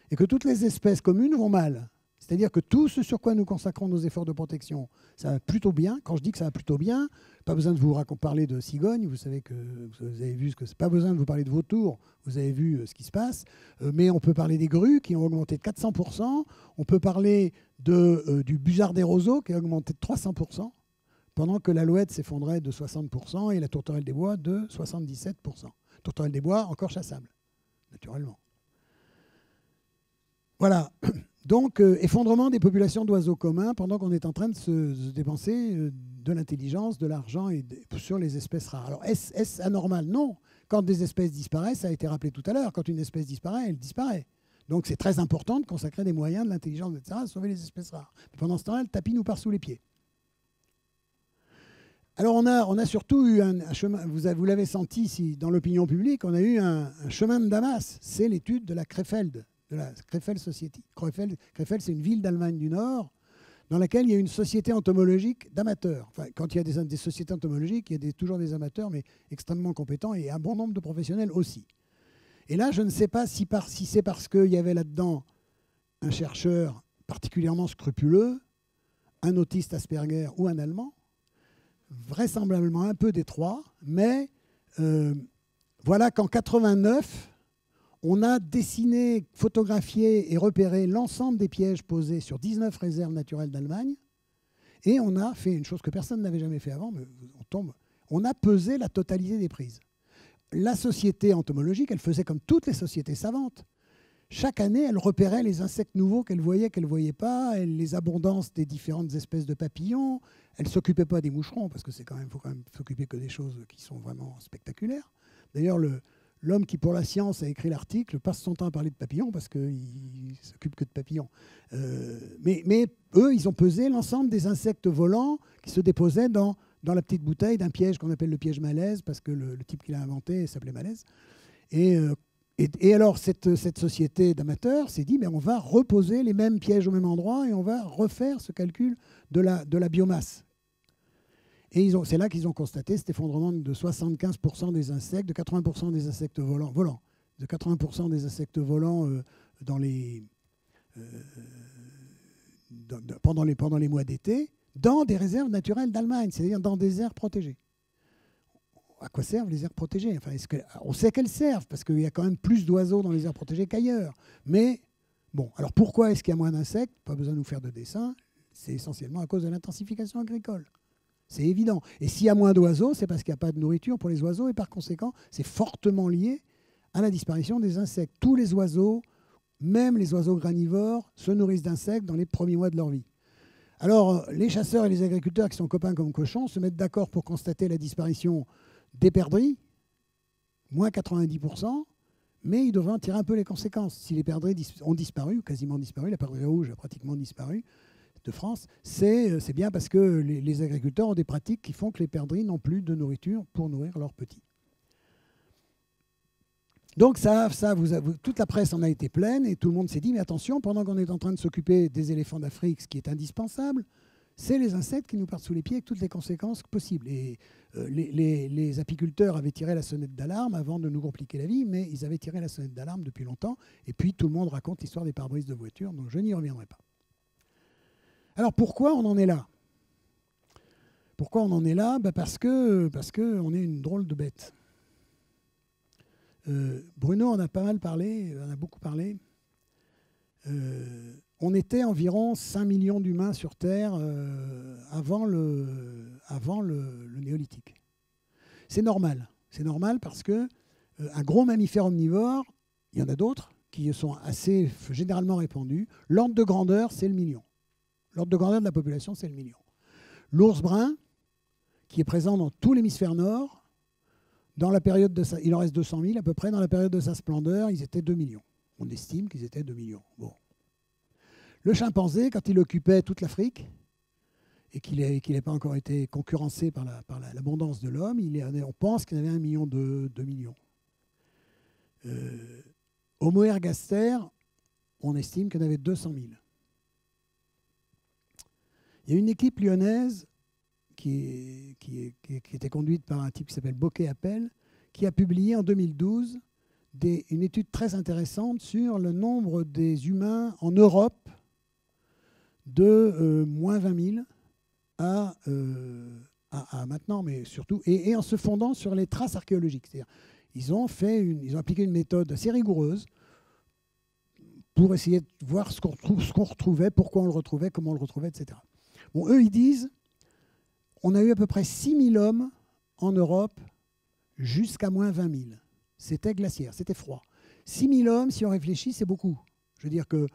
et que toutes les espèces communes vont mal. C'est-à-dire que tout ce sur quoi nous consacrons nos efforts de protection, ça va plutôt bien. Quand je dis que ça va plutôt bien, pas besoin de vous parler de cigognes, vous savez que vous avez vu ce que c'est. Pas besoin de vous parler de vautours, vous avez vu ce qui se passe. Mais on peut parler des grues qui ont augmenté de 400%. On peut parler du busard des roseaux qui a augmenté de 300%, pendant que l'alouette s'effondrait de 60% et la tourterelle des bois de 77%. Tourterelle des bois encore chassable, naturellement. Voilà. Donc, effondrement des populations d'oiseaux communs pendant qu'on est en train de se dépenser de l'intelligence, de l'argent sur les espèces rares. Alors, est-ce anormal? Non. Quand des espèces disparaissent, ça a été rappelé tout à l'heure, quand une espèce disparaît, elle disparaît. Donc, c'est très important de consacrer des moyens, de l'intelligence, etc., à sauver les espèces rares. Mais pendant ce temps-là, le tapis nous part sous les pieds. Alors, on a surtout eu un chemin, vous l'avez senti ici, dans l'opinion publique, on a eu un chemin de Damas. C'est l'étude de la Krefeld, de la Krefeld Society. Krefeld, c'est une ville d'Allemagne du Nord dans laquelle il y a une société entomologique d'amateurs. Enfin, quand il y a des sociétés entomologiques, il y a toujours des amateurs, mais extrêmement compétents, et un bon nombre de professionnels aussi. Et là, je ne sais pas si c'est parce qu'il y avait là-dedans un chercheur particulièrement scrupuleux, un autiste Asperger ou un Allemand, vraisemblablement un peu des trois, mais voilà qu'en 89, on a dessiné, photographié et repéré l'ensemble des pièges posés sur 19 réserves naturelles d'Allemagne. Et on a fait une chose que personne n'avait jamais fait avant, mais on a pesé la totalité des prises. La société entomologique, elle faisait comme toutes les sociétés savantes. Chaque année, elle repérait les insectes nouveaux qu'elle ne voyait pas, les abondances des différentes espèces de papillons. Elle ne s'occupait pas des moucherons, parce que faut quand même s'occuper que des choses qui sont vraiment spectaculaires. D'ailleurs, l'homme qui, pour la science, a écrit l'article passe son temps à parler de papillons parce qu'il ne s'occupe que de papillons. Mais eux, ils ont pesé l'ensemble des insectes volants qui se déposaient dans la petite bouteille d'un piège qu'on appelle le piège malaise, parce que le type qui l'a inventé s'appelait Malaise. Et alors, cette société d'amateurs s'est dit, mais on va reposer les mêmes pièges au même endroit et on va refaire ce calcul de la biomasse. Et c'est là qu'ils ont constaté cet effondrement de 75% des insectes, de 80% des insectes volants, de 80% des insectes volants pendant les mois d'été, dans des réserves naturelles d'Allemagne, c'est-à-dire dans des aires protégées. À quoi servent les aires protégées? Enfin, on sait qu'elles servent, parce qu'il y a quand même plus d'oiseaux dans les aires protégées qu'ailleurs. Mais, bon, alors pourquoi est-ce qu'il y a moins d'insectes? Pas besoin de nous faire de dessin. C'est essentiellement à cause de l'intensification agricole. C'est évident. Et s'il y a moins d'oiseaux, c'est parce qu'il n'y a pas de nourriture pour les oiseaux, et par conséquent, c'est fortement lié à la disparition des insectes. Tous les oiseaux, même les oiseaux granivores, se nourrissent d'insectes dans les premiers mois de leur vie. Alors, les chasseurs et les agriculteurs qui sont copains comme cochons se mettent d'accord pour constater la disparition des perdrix, moins 90%, mais ils devraient en tirer un peu les conséquences. Si les perdrix ont disparu, ou quasiment disparu, la perdrix rouge a pratiquement disparu de France, c'est bien parce que les agriculteurs ont des pratiques qui font que les perdrix n'ont plus de nourriture pour nourrir leurs petits. Donc toute la presse en a été pleine et tout le monde s'est dit, mais attention, pendant qu'on est en train de s'occuper des éléphants d'Afrique, ce qui est indispensable, c'est les insectes qui nous partent sous les pieds avec toutes les conséquences possibles. Et les apiculteurs avaient tiré la sonnette d'alarme avant de nous compliquer la vie, mais ils avaient tiré la sonnette d'alarme depuis longtemps. Et puis tout le monde raconte l'histoire des pare-brises de voitures, donc je n'y reviendrai pas. Alors pourquoi on en est là? Pourquoi on en est là? Parce qu'on est une drôle de bête. Bruno en a pas mal parlé, en a beaucoup parlé. On était environ 5 millions d'humains sur Terre avant le néolithique. C'est normal. C'est normal parce que un gros mammifère omnivore, il y en a d'autres, qui sont assez généralement répandus. L'ordre de grandeur, c'est le million. L'ordre de grandeur de la population, c'est le million. L'ours brun, qui est présent dans tout l'hémisphère nord, dans la période de il en reste 200 000 à peu près, dans la période de sa splendeur, ils étaient 2 millions. On estime qu'ils étaient 2 millions. Bon. Le chimpanzé, quand il occupait toute l'Afrique, et qu'il n'ait pas encore été concurrencé par l'abondance de l'homme, on pense qu'il y avait 1 million, 2 millions. Homo ergaster, on estime qu'il y en avait 200 000. Il y a une équipe lyonnaise qui était conduite par un type qui s'appelle Bocquet-Appel, qui a publié en 2012 une étude très intéressante sur le nombre des humains en Europe de moins 20 000 à maintenant, mais surtout, et en se fondant sur les traces archéologiques. C'est-à-dire, ils ont appliqué une méthode assez rigoureuse pour essayer de voir ce qu'on retrouvait, pourquoi on le retrouvait, comment on le retrouvait, etc. Bon, eux, ils disent, on a eu à peu près 6 000 hommes en Europe jusqu'à moins 20 000. C'était glaciaire, c'était froid. 6 000 hommes, si on réfléchit, c'est beaucoup. Je veux dire que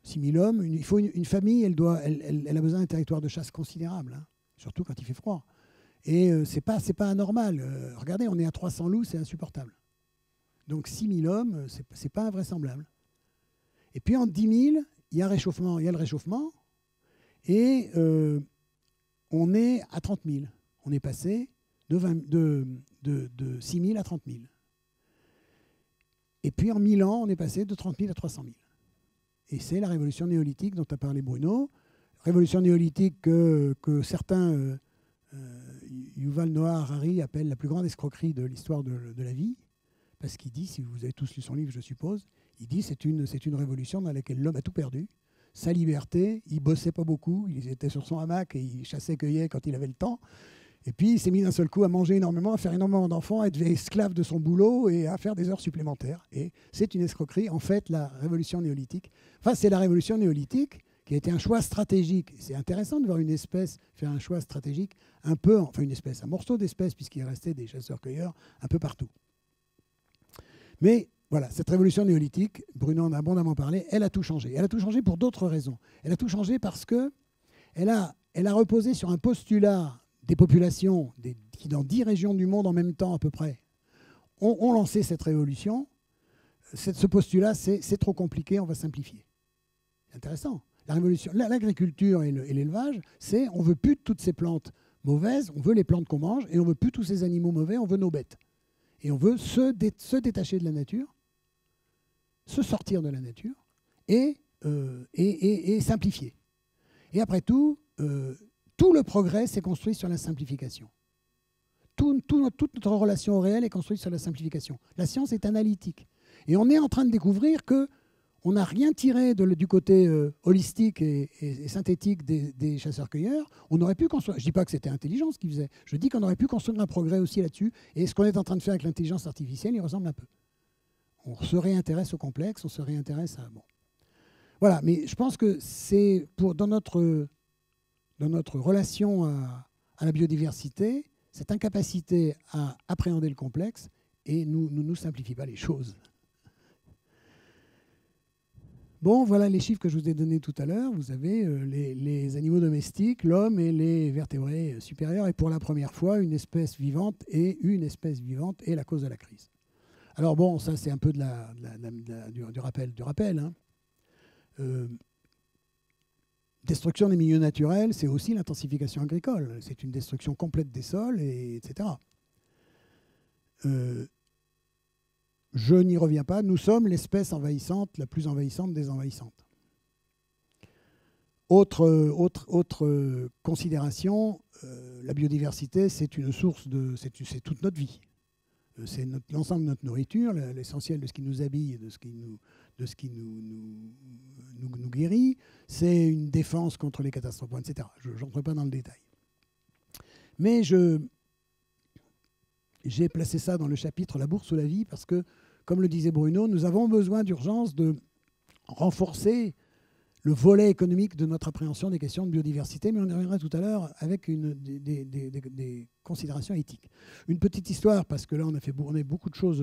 6 000 hommes, il faut une famille, elle a besoin d'un territoire de chasse considérable, hein, surtout quand il fait froid. Et c'est pas anormal. Regardez, on est à 300 loups, c'est insupportable. Donc 6 000 hommes, c'est pas invraisemblable. Et puis en 10 000, il y a le réchauffement, et on est à 30 000. On est passé de 6 000 à 30 000. Et puis en 1000 ans, on est passé de 30 000 à 300 000. Et c'est la révolution néolithique dont a parlé Bruno. Révolution néolithique que certains, Yuval Noah Harari, appellent la plus grande escroquerie de l'histoire de la vie. Parce qu'il dit, si vous avez tous lu son livre, je suppose, il dit c'est une révolution dans laquelle l'homme a tout perdu. Sa liberté, il bossait pas beaucoup, il était sur son hamac et il chassait, cueillait quand il avait le temps. Et puis il s'est mis d'un seul coup à manger énormément, à faire énormément d'enfants, à être esclave de son boulot et à faire des heures supplémentaires. Et c'est une escroquerie. En fait, la révolution néolithique, c'est la révolution néolithique qui a été un choix stratégique. C'est intéressant de voir une espèce faire un choix stratégique, un morceau d'espèce, puisqu'il restait des chasseurs-cueilleurs un peu partout. Mais voilà, cette révolution néolithique, Bruno en a abondamment parlé, elle a tout changé. Elle a tout changé pour d'autres raisons. Elle a tout changé parce qu'elle a reposé sur un postulat des populations qui, dans 10 régions du monde en même temps à peu près, ont lancé cette révolution. Ce postulat, c'est trop compliqué, on va simplifier. C'est intéressant. La révolution, l'agriculture et l'élevage, c'est on ne veut plus de toutes ces plantes mauvaises, on veut les plantes qu'on mange, et on ne veut plus tous ces animaux mauvais, on veut nos bêtes. Et on veut se détacher de la nature, se sortir de la nature et simplifier. Et après tout le progrès s'est construit sur la simplification. Toute notre relation au réel est construite sur la simplification. La science est analytique. Et on est en train de découvrir qu'on n'a rien tiré du côté holistique et synthétique des chasseurs-cueilleurs. On aurait pu construire, je ne dis pas que c'était intelligent ce qu'ils faisaient, je dis qu'on aurait pu construire un progrès aussi là-dessus. Et ce qu'on est en train de faire avec l'intelligence artificielle, il ressemble un peu. On se réintéresse au complexe, on se réintéresse à... Bon. Voilà, mais je pense que c'est dans notre relation à la biodiversité, cette incapacité à appréhender le complexe et nous simplifie pas les choses. Bon, voilà les chiffres que je vous ai donnés tout à l'heure. Vous avez les animaux domestiques, l'homme et les vertébrés supérieurs. Et pour la première fois, une espèce vivante est la cause de la crise. Alors bon, ça c'est un peu du rappel. Hein. Destruction des milieux naturels, c'est aussi l'intensification agricole. C'est une destruction complète des sols, etc. Je n'y reviens pas. Nous sommes l'espèce envahissante, la plus envahissante des envahissantes. Autre considération, la biodiversité, c'est une source c'est toute notre vie. C'est l'ensemble de notre nourriture, l'essentiel de ce qui nous habille et de ce qui nous guérit. C'est une défense contre les catastrophes, etc. Je n'entre pas dans le détail. Mais j'ai placé ça dans le chapitre « La bourse ou la vie » parce que, comme le disait Bruno, nous avons besoin d'urgence de renforcer le volet économique de notre appréhension des questions de biodiversité, mais on y reviendra tout à l'heure avec des considérations éthiques. Une petite histoire, parce que là on a beaucoup de choses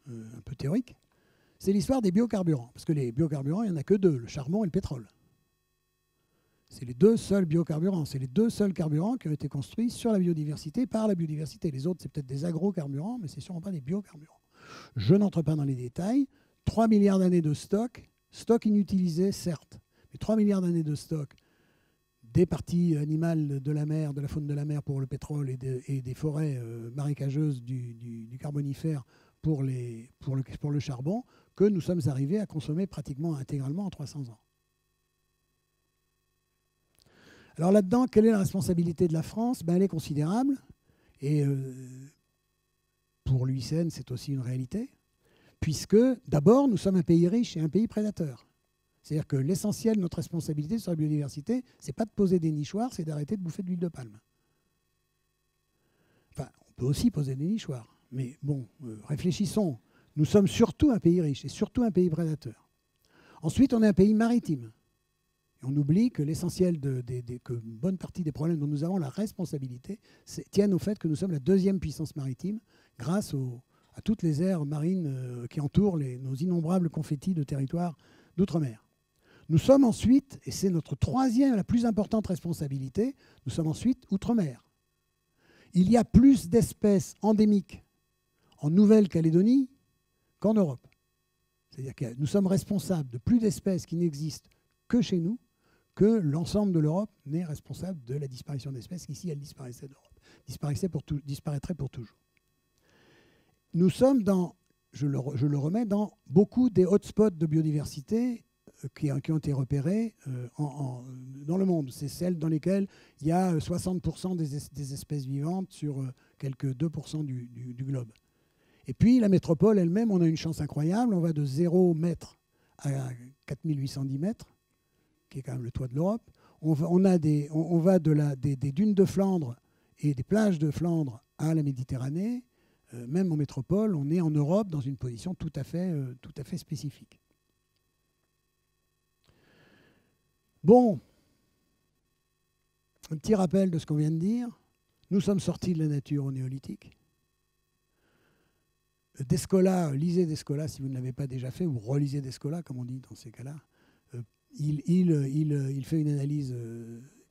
un peu théoriques. c'est l'histoire des biocarburants. Parce que les biocarburants, il n'y en a que deux, le charbon et le pétrole. C'est les deux seuls biocarburants. C'est les deux seuls carburants qui ont été construits sur la biodiversité, par la biodiversité. Les autres, c'est peut-être des agrocarburants, mais ce n'est sûrement pas des biocarburants. Je n'entre pas dans les détails. 3 milliards d'années de stock inutilisé, certes, mais 3 milliards d'années de stock des parties animales de la mer, de la faune de la mer pour le pétrole et des forêts marécageuses du Carbonifère pour le charbon, que nous sommes arrivés à consommer pratiquement intégralement en 300 ans. Alors là-dedans, quelle est la responsabilité de la France? Elle est considérable. Et pour l'UICN, c'est aussi une réalité. Puisque, d'abord, nous sommes un pays riche et un pays prédateur. C'est-à-dire que l'essentiel de notre responsabilité sur la biodiversité, ce n'est pas de poser des nichoirs, c'est d'arrêter de bouffer de l'huile de palme. Enfin, on peut aussi poser des nichoirs. Mais bon, réfléchissons. Nous sommes surtout un pays riche et surtout un pays prédateur. Ensuite, on est un pays maritime. Et on oublie que l'essentiel, que une bonne partie des problèmes dont nous avons la responsabilité tiennent au fait que nous sommes la deuxième puissance maritime grâce à toutes les aires marines qui entourent nos innombrables confettis de territoires d'outre-mer. Nous sommes ensuite, et c'est notre troisième, la plus importante responsabilité, nous sommes ensuite outre-mer. Il y a plus d'espèces endémiques en Nouvelle-Calédonie qu'en Europe. C'est-à-dire que nous sommes responsables de plus d'espèces qui n'existent que chez nous, que l'ensemble de l'Europe n'est responsable de la disparition d'espèces, qu'ici elle disparaîtrait d'Europe, disparaîtrait pour toujours. Nous sommes je le remets, dans beaucoup des hotspots de biodiversité qui ont été repérés dans le monde. C'est celles dans lesquelles il y a 60% des espèces vivantes sur quelques 2% du globe. Et puis la métropole elle-même, on a une chance incroyable, on va de 0 mètre à 4810 mètres, qui est quand même le toit de l'Europe. On va des dunes de Flandre et des plages de Flandre à la Méditerranée. Même en métropole, on est en Europe dans une position tout à fait spécifique. Bon, un petit rappel de ce qu'on vient de dire. Nous sommes sortis de la nature au néolithique. Descola, lisez Descola si vous ne l'avez pas déjà fait, ou relisez Descola, comme on dit dans ces cas-là. Il fait une analyse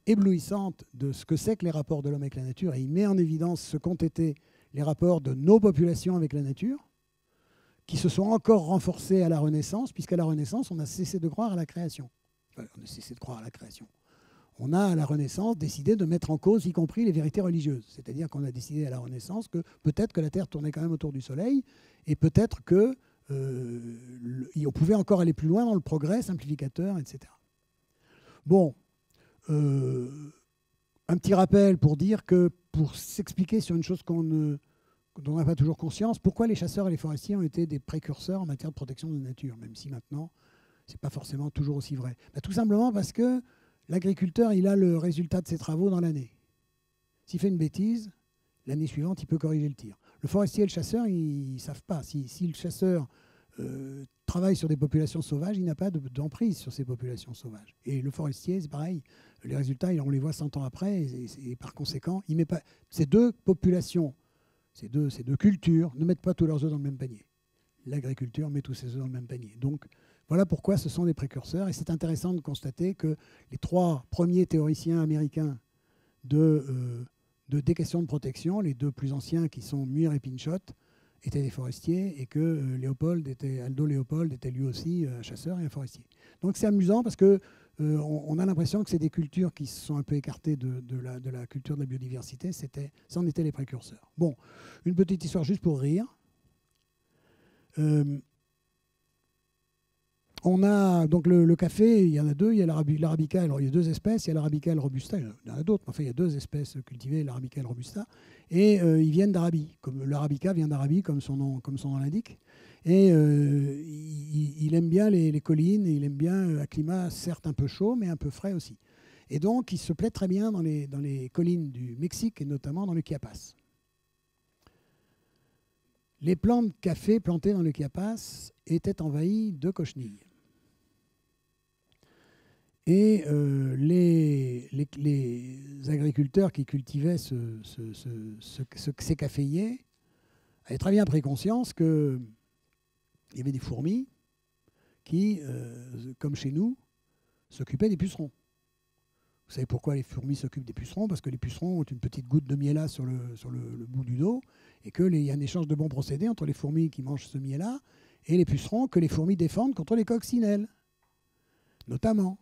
éblouissante de ce que c'est que les rapports de l'homme avec la nature, et il met en évidence ce qu'ont été les rapports de nos populations avec la nature, qui se sont encore renforcés à la Renaissance, puisqu'à la Renaissance, on a cessé de croire à la création. Enfin, on a cessé de croire à la création. On a, à la Renaissance, décidé de mettre en cause, y compris les vérités religieuses. C'est-à-dire qu'on a décidé à la Renaissance que peut-être que la Terre tournait quand même autour du Soleil, et peut-être que on pouvait encore aller plus loin dans le progrès simplificateur, etc. Bon, un petit rappel pour dire que, pour s'expliquer sur une chose dont on n'a pas toujours conscience, pourquoi les chasseurs et les forestiers ont été des précurseurs en matière de protection de la nature, même si maintenant, ce n'est pas forcément toujours aussi vrai. Tout simplement parce que l'agriculteur, il a le résultat de ses travaux dans l'année. S'il fait une bêtise, l'année suivante, il peut corriger le tir. Le forestier et le chasseur, ils ne savent pas. Si le chasseur travaille sur des populations sauvages, il n'a pas d'emprise sur ces populations sauvages. Et le forestier, c'est pareil. Les résultats, on les voit 100 ans après, et par conséquent, il met pas, ces deux populations, ces deux cultures, ne mettent pas tous leurs œufs dans le même panier. L'agriculture met tous ses œufs dans le même panier. Donc, voilà pourquoi ce sont des précurseurs. Et c'est intéressant de constater que les 3 premiers théoriciens américains des questions de protection, les 2 plus anciens qui sont Muir et Pinchot, étaient des forestiers, et que Aldo Léopold était lui aussi un chasseur et un forestier. Donc c'est amusant parce que on a l'impression que c'est des cultures qui se sont un peu écartées de la culture de la biodiversité. Ça en était les précurseurs. Bon, une petite histoire juste pour rire. On a donc le café, il y en a 2, il y a l'arabica, alors il y a 2 espèces, il y a l'arabica et le robusta, il y en a d'autres, mais enfin il y a 2 espèces cultivées, l'arabica et le robusta, et ils viennent d'Arabie. Comme l'arabica vient d'Arabie, comme son nom l'indique, et il aime bien les collines, et il aime bien un climat certes un peu chaud, mais un peu frais aussi. Et donc il se plaît très bien dans les collines du Mexique, et notamment dans le Chiapas. Les plants de café plantés dans le Chiapas étaient envahis de cochenilles. Et les agriculteurs qui cultivaient ces caféiers avaient très bien pris conscience qu'il y avait des fourmis, qui, comme chez nous, s'occupaient des pucerons. Vous savez pourquoi les fourmis s'occupent des pucerons? Parce que les pucerons ont une petite goutte de miel sur le bout du dos, et qu'il y a un échange de bons procédés entre les fourmis qui mangent ce miel-là et les pucerons que les fourmis défendent contre les coccinelles, notamment.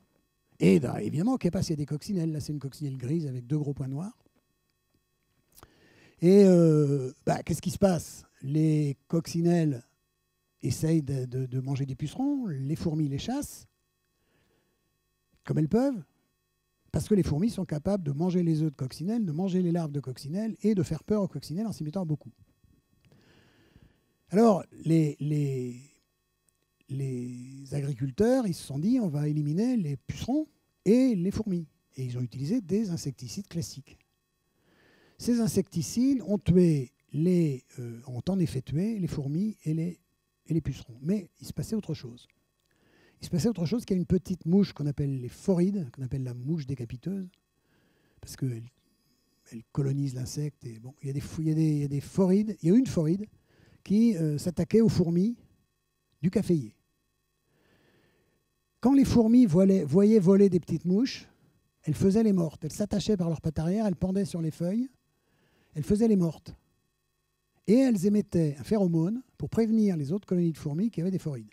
Et évidemment, qu'est-ce qu'il y a des coccinelles? Là, c'est une coccinelle grise avec 2 gros points noirs. Et qu'est-ce qui se passe? Les coccinelles essayent de manger des pucerons, les fourmis les chassent, comme elles peuvent, parce que les fourmis sont capables de manger les œufs de coccinelles, de manger les larves de coccinelles et de faire peur aux coccinelles en s'y mettant beaucoup. Alors, les agriculteurs, ils se sont dit, on va éliminer les pucerons et les fourmis. Et ils ont utilisé des insecticides classiques. Ces insecticides ont en effet tué les fourmis et les pucerons. Mais il se passait autre chose. Il se passait autre chose, qu'il y a une petite mouche qu'on appelle les phorides, qu'on appelle la mouche décapiteuse, parce qu'elle colonise l'insecte. Et bon, il y a des phorides. Il y a une phoride qui s'attaquait aux fourmis du caféier. Quand les fourmis voyaient voler des petites mouches, elles faisaient les mortes. Elles s'attachaient par leurs pattes arrière, elles pendaient sur les feuilles, elles faisaient les mortes. Et elles émettaient un phéromone pour prévenir les autres colonies de fourmis qui avaient des phorides.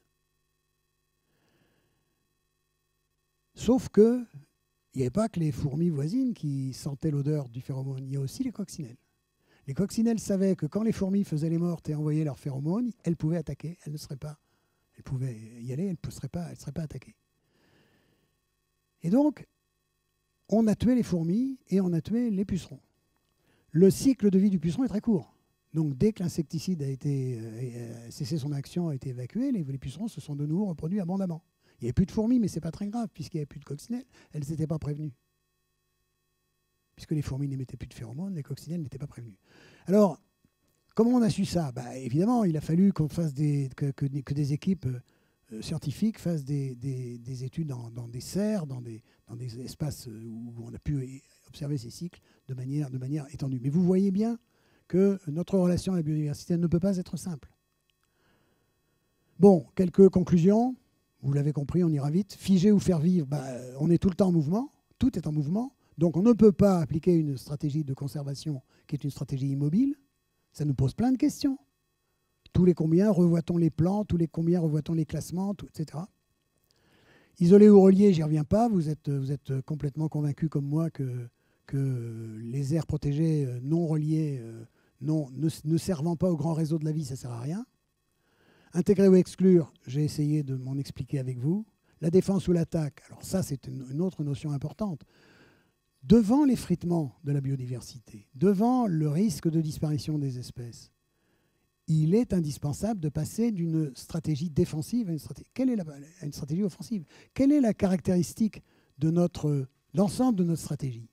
Sauf que il n'y avait pas que les fourmis voisines qui sentaient l'odeur du phéromone, il y a aussi les coccinelles. Les coccinelles savaient que quand les fourmis faisaient les mortes et envoyaient leurs phéromones, elles pouvaient attaquer, elles pouvaient y aller, elles ne seraient pas attaquées. Et donc, on a tué les fourmis et on a tué les pucerons. Le cycle de vie du puceron est très court. Donc, dès que l'insecticide a cessé son action, a été évacué, les pucerons se sont de nouveau reproduits abondamment. Il n'y avait plus de fourmis, mais ce n'est pas très grave, puisqu'il n'y avait plus de coccinelles, elles n'étaient pas prévenues. Puisque les fourmis n'émettaient plus de phéromones, les coccinelles n'étaient pas prévenues. Alors, comment on a su ça? Évidemment, il a fallu qu'on fasse que des équipes scientifiques fassent des études dans des serres, dans des espaces où on a pu observer ces cycles de manière étendue. Mais vous voyez bien que notre relation à la biodiversité ne peut pas être simple. Bon, quelques conclusions. Vous l'avez compris, on ira vite. Figer ou faire vivre, on est tout le temps en mouvement. Tout est en mouvement. Donc on ne peut pas appliquer une stratégie de conservation qui est une stratégie immobile. Ça nous pose plein de questions. Tous les combien revoit-on les plans, tous les combien revoit-on les classements, etc. Isolé ou relié, j'y reviens pas. Vous êtes complètement convaincu comme moi que les aires protégées non reliées, ne servant pas au grand réseau de la vie, ça ne sert à rien. Intégrer ou exclure, j'ai essayé de m'en expliquer avec vous. La défense ou l'attaque, alors ça c'est une autre notion importante. Devant l'effritement de la biodiversité, devant le risque de disparition des espèces, il est indispensable de passer d'une stratégie défensive à une stratégie offensive. Quelle est la caractéristique de l'ensemble de notre stratégie?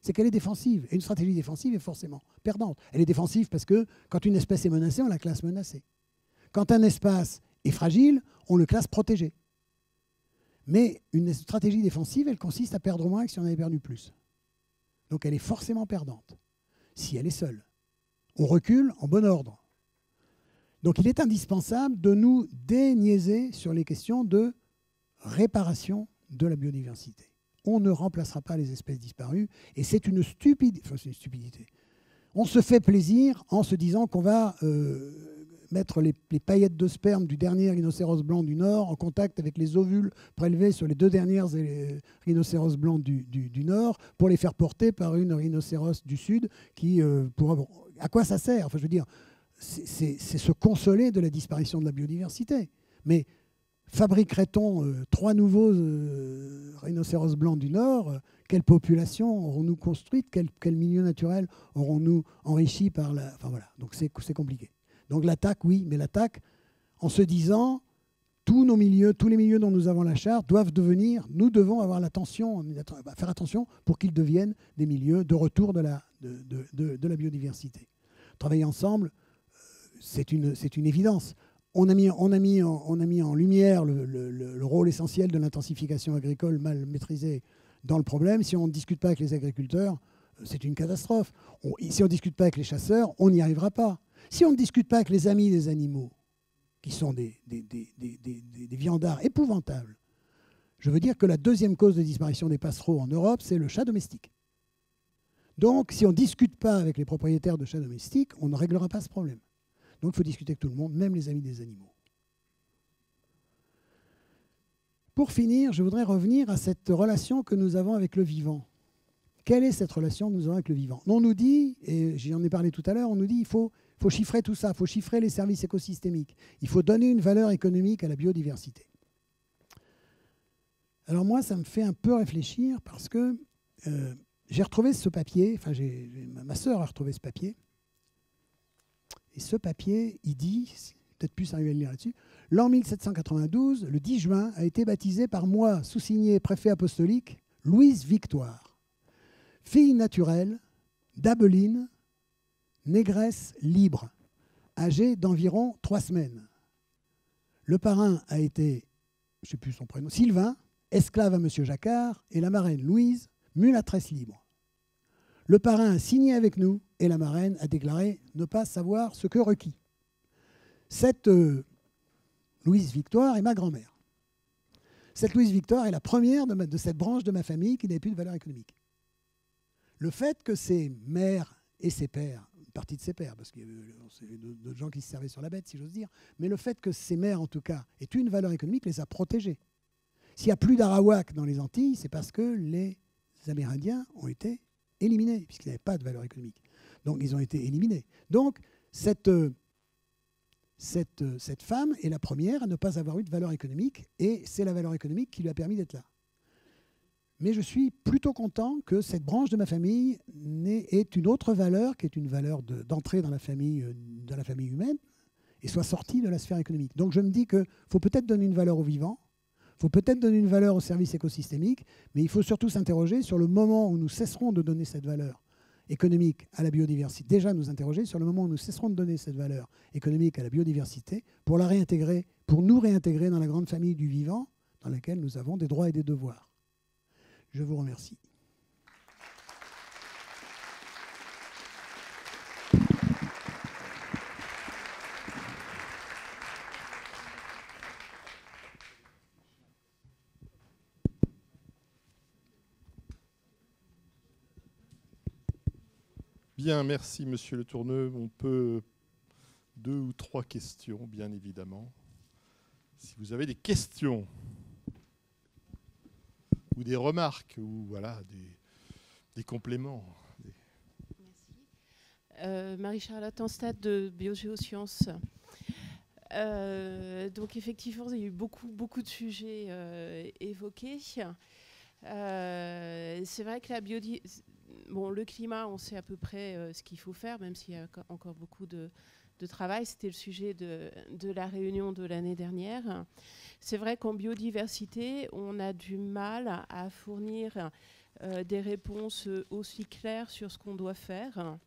C'est qu'elle est défensive. Et une stratégie défensive est forcément perdante. Elle est défensive parce que quand une espèce est menacée, on la classe menacée. Quand un espace est fragile, on le classe protégé. Mais une stratégie défensive, elle consiste à perdre moins que si on avait perdu plus. Donc elle est forcément perdante, si elle est seule. On recule en bon ordre. Donc il est indispensable de nous déniaiser sur les questions de réparation de la biodiversité. On ne remplacera pas les espèces disparues, et c'est une stupidité. On se fait plaisir en se disant qu'on va mettre les paillettes de sperme du dernier rhinocéros blanc du Nord en contact avec les ovules prélevés sur les 2 dernières rhinocéros blancs du Nord pour les faire porter par une rhinocéros du Sud qui pourra... À quoi ça sert? Enfin, je veux dire, c'est se consoler de la disparition de la biodiversité. Mais fabriquerait-on 3 nouveaux rhinocéros blancs du Nord? Quelle population aurons-nous construite? Quel milieu naturel aurons-nous enrichi par la... Enfin voilà, donc c'est compliqué. Donc l'attaque, oui, mais l'attaque en se disant tous les milieux dont nous avons la charte nous devons avoir faire attention pour qu'ils deviennent des milieux de retour de la biodiversité. Travailler ensemble, c'est une évidence. On a mis en lumière le rôle essentiel de l'intensification agricole mal maîtrisée dans le problème. Si on ne discute pas avec les agriculteurs, c'est une catastrophe. Si on ne discute pas avec les chasseurs, on n'y arrivera pas. Si on ne discute pas avec les amis des animaux, qui sont des viandards épouvantables, je veux dire que la deuxième cause de disparition des passereaux en Europe, c'est le chat domestique. Donc, si on ne discute pas avec les propriétaires de chats domestiques, on ne réglera pas ce problème. Donc, il faut discuter avec tout le monde, même les amis des animaux. Pour finir, je voudrais revenir à cette relation que nous avons avec le vivant. Quelle est cette relation que nous avons avec le vivant? On nous dit, et j'en ai parlé tout à l'heure, on nous dit qu'il faut chiffrer tout ça, il faut chiffrer les services écosystémiques, il faut donner une valeur économique à la biodiversité. Alors moi, ça me fait un peu réfléchir parce que j'ai retrouvé ce papier, enfin ma sœur a retrouvé ce papier, et ce papier, il dit, peut-être plus arriver à le lire là-dessus, l'an 1792, le 10 juin, a été baptisé par moi, sous-signé préfet apostolique, Louise Victoire, fille naturelle d'Abeline, négresse libre, âgée d'environ 3 semaines. Le parrain a été, je ne sais plus son prénom, Sylvain, esclave à M. Jacquard, et la marraine Louise, mulâtresse libre. Le parrain a signé avec nous et la marraine a déclaré ne pas savoir ce que requis. Cette Louise Victoire est ma grand-mère. Cette Louise Victoire est la première de cette branche de ma famille qui n'avait plus de valeur économique. Le fait que ses mères et ses pères, une partie de ses pères, parce qu'il y avait d'autres gens qui se servaient sur la bête, si j'ose dire, mais le fait que ses mères, en tout cas, aient une valeur économique, les a protégés. S'il n'y a plus d'Arawak dans les Antilles, c'est parce que les Amérindiens ont été éliminés, puisqu'ils n'avaient pas de valeur économique. Donc, ils ont été éliminés. Donc, cette femme est la première à ne pas avoir eu de valeur économique, et c'est la valeur économique qui lui a permis d'être là. Mais je suis plutôt content que cette branche de ma famille ait une autre valeur, qui est une valeur d'entrée dans la famille humaine, et soit sortie de la sphère économique. Donc, je me dis qu'il faut peut-être donner une valeur aux vivants, il faut peut-être donner une valeur aux services écosystémiques, mais il faut surtout s'interroger sur le moment où nous cesserons de donner cette valeur économique à la biodiversité. Déjà nous interroger sur le moment où nous cesserons de donner cette valeur économique à la biodiversité pour la réintégrer, pour nous réintégrer dans la grande famille du vivant dans laquelle nous avons des droits et des devoirs. Je vous remercie. Bien, merci Monsieur Le Tourneux. On peut 2 ou 3 questions, bien évidemment. Si vous avez des questions ou des remarques ou voilà des compléments. Merci. Marie-Charlotte Anstad de Biogéosciences. Donc effectivement, il y a eu beaucoup de sujets évoqués. C'est vrai que le climat, on sait à peu près ce qu'il faut faire, même s'il y a encore beaucoup de travail. C'était le sujet de la réunion de l'année dernière. C'est vrai qu'en biodiversité, on a du mal à fournir des réponses aussi claires sur ce qu'on doit faire.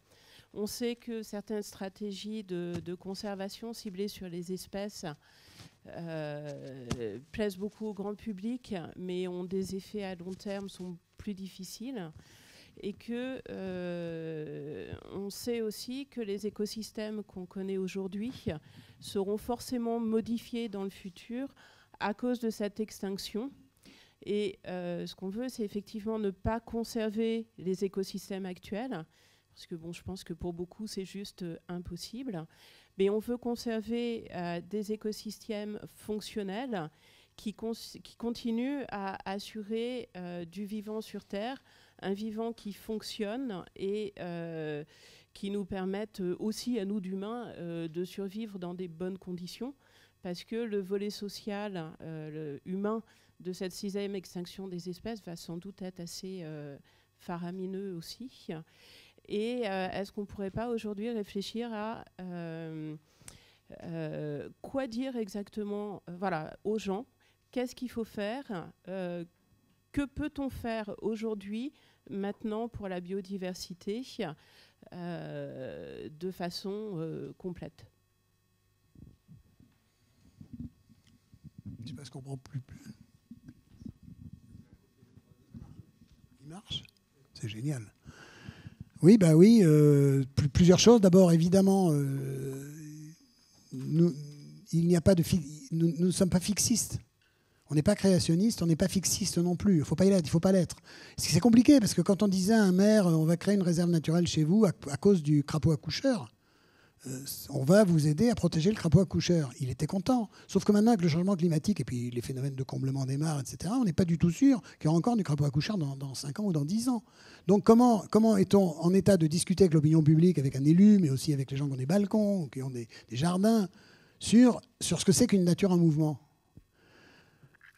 On sait que certaines stratégies de conservation ciblées sur les espèces plaisent beaucoup au grand public, mais ont des effets à long terme, sont plus difficiles. Et que on sait aussi que les écosystèmes qu'on connaît aujourd'hui seront forcément modifiés dans le futur à cause de cette extinction. Et ce qu'on veut, c'est effectivement ne pas conserver les écosystèmes actuels, parce que je pense que pour beaucoup, c'est juste impossible. Mais on veut conserver des écosystèmes fonctionnels qui continuent à assurer du vivant sur Terre, un vivant qui fonctionne et qui nous permette aussi à nous d'humains de survivre dans des bonnes conditions, parce que le volet social humain de cette 6e extinction des espèces va sans doute être assez faramineux aussi. Et est-ce qu'on ne pourrait pas aujourd'hui réfléchir à quoi dire exactement aux gens? Qu'est-ce qu'il faut faire? Que peut-on faire aujourd'hui, maintenant, pour la biodiversité de façon complète? Je sais pas ce qu'on comprend plus. Il marche? C'est génial. Oui, plusieurs choses. D'abord, évidemment, il n'y a pas de nous ne sommes pas fixistes. On n'est pas créationniste, on n'est pas fixiste non plus. Il ne faut pas y l'être, il ne faut pas l'être. C'est compliqué parce que quand on disait à un maire, on va créer une réserve naturelle chez vous à cause du crapaud accoucheur, on va vous aider à protéger le crapaud accoucheur. Il était content. Sauf que maintenant, avec le changement climatique et puis les phénomènes de comblement des mares, etc., on n'est pas du tout sûr qu'il y aura encore du crapaud accoucheur dans 5 ans ou dans 10 ans. Donc comment est-on en état de discuter avec l'opinion publique, avec un élu, mais aussi avec les gens qui ont des balcons, qui ont des jardins, sur ce que c'est qu'une nature en mouvement?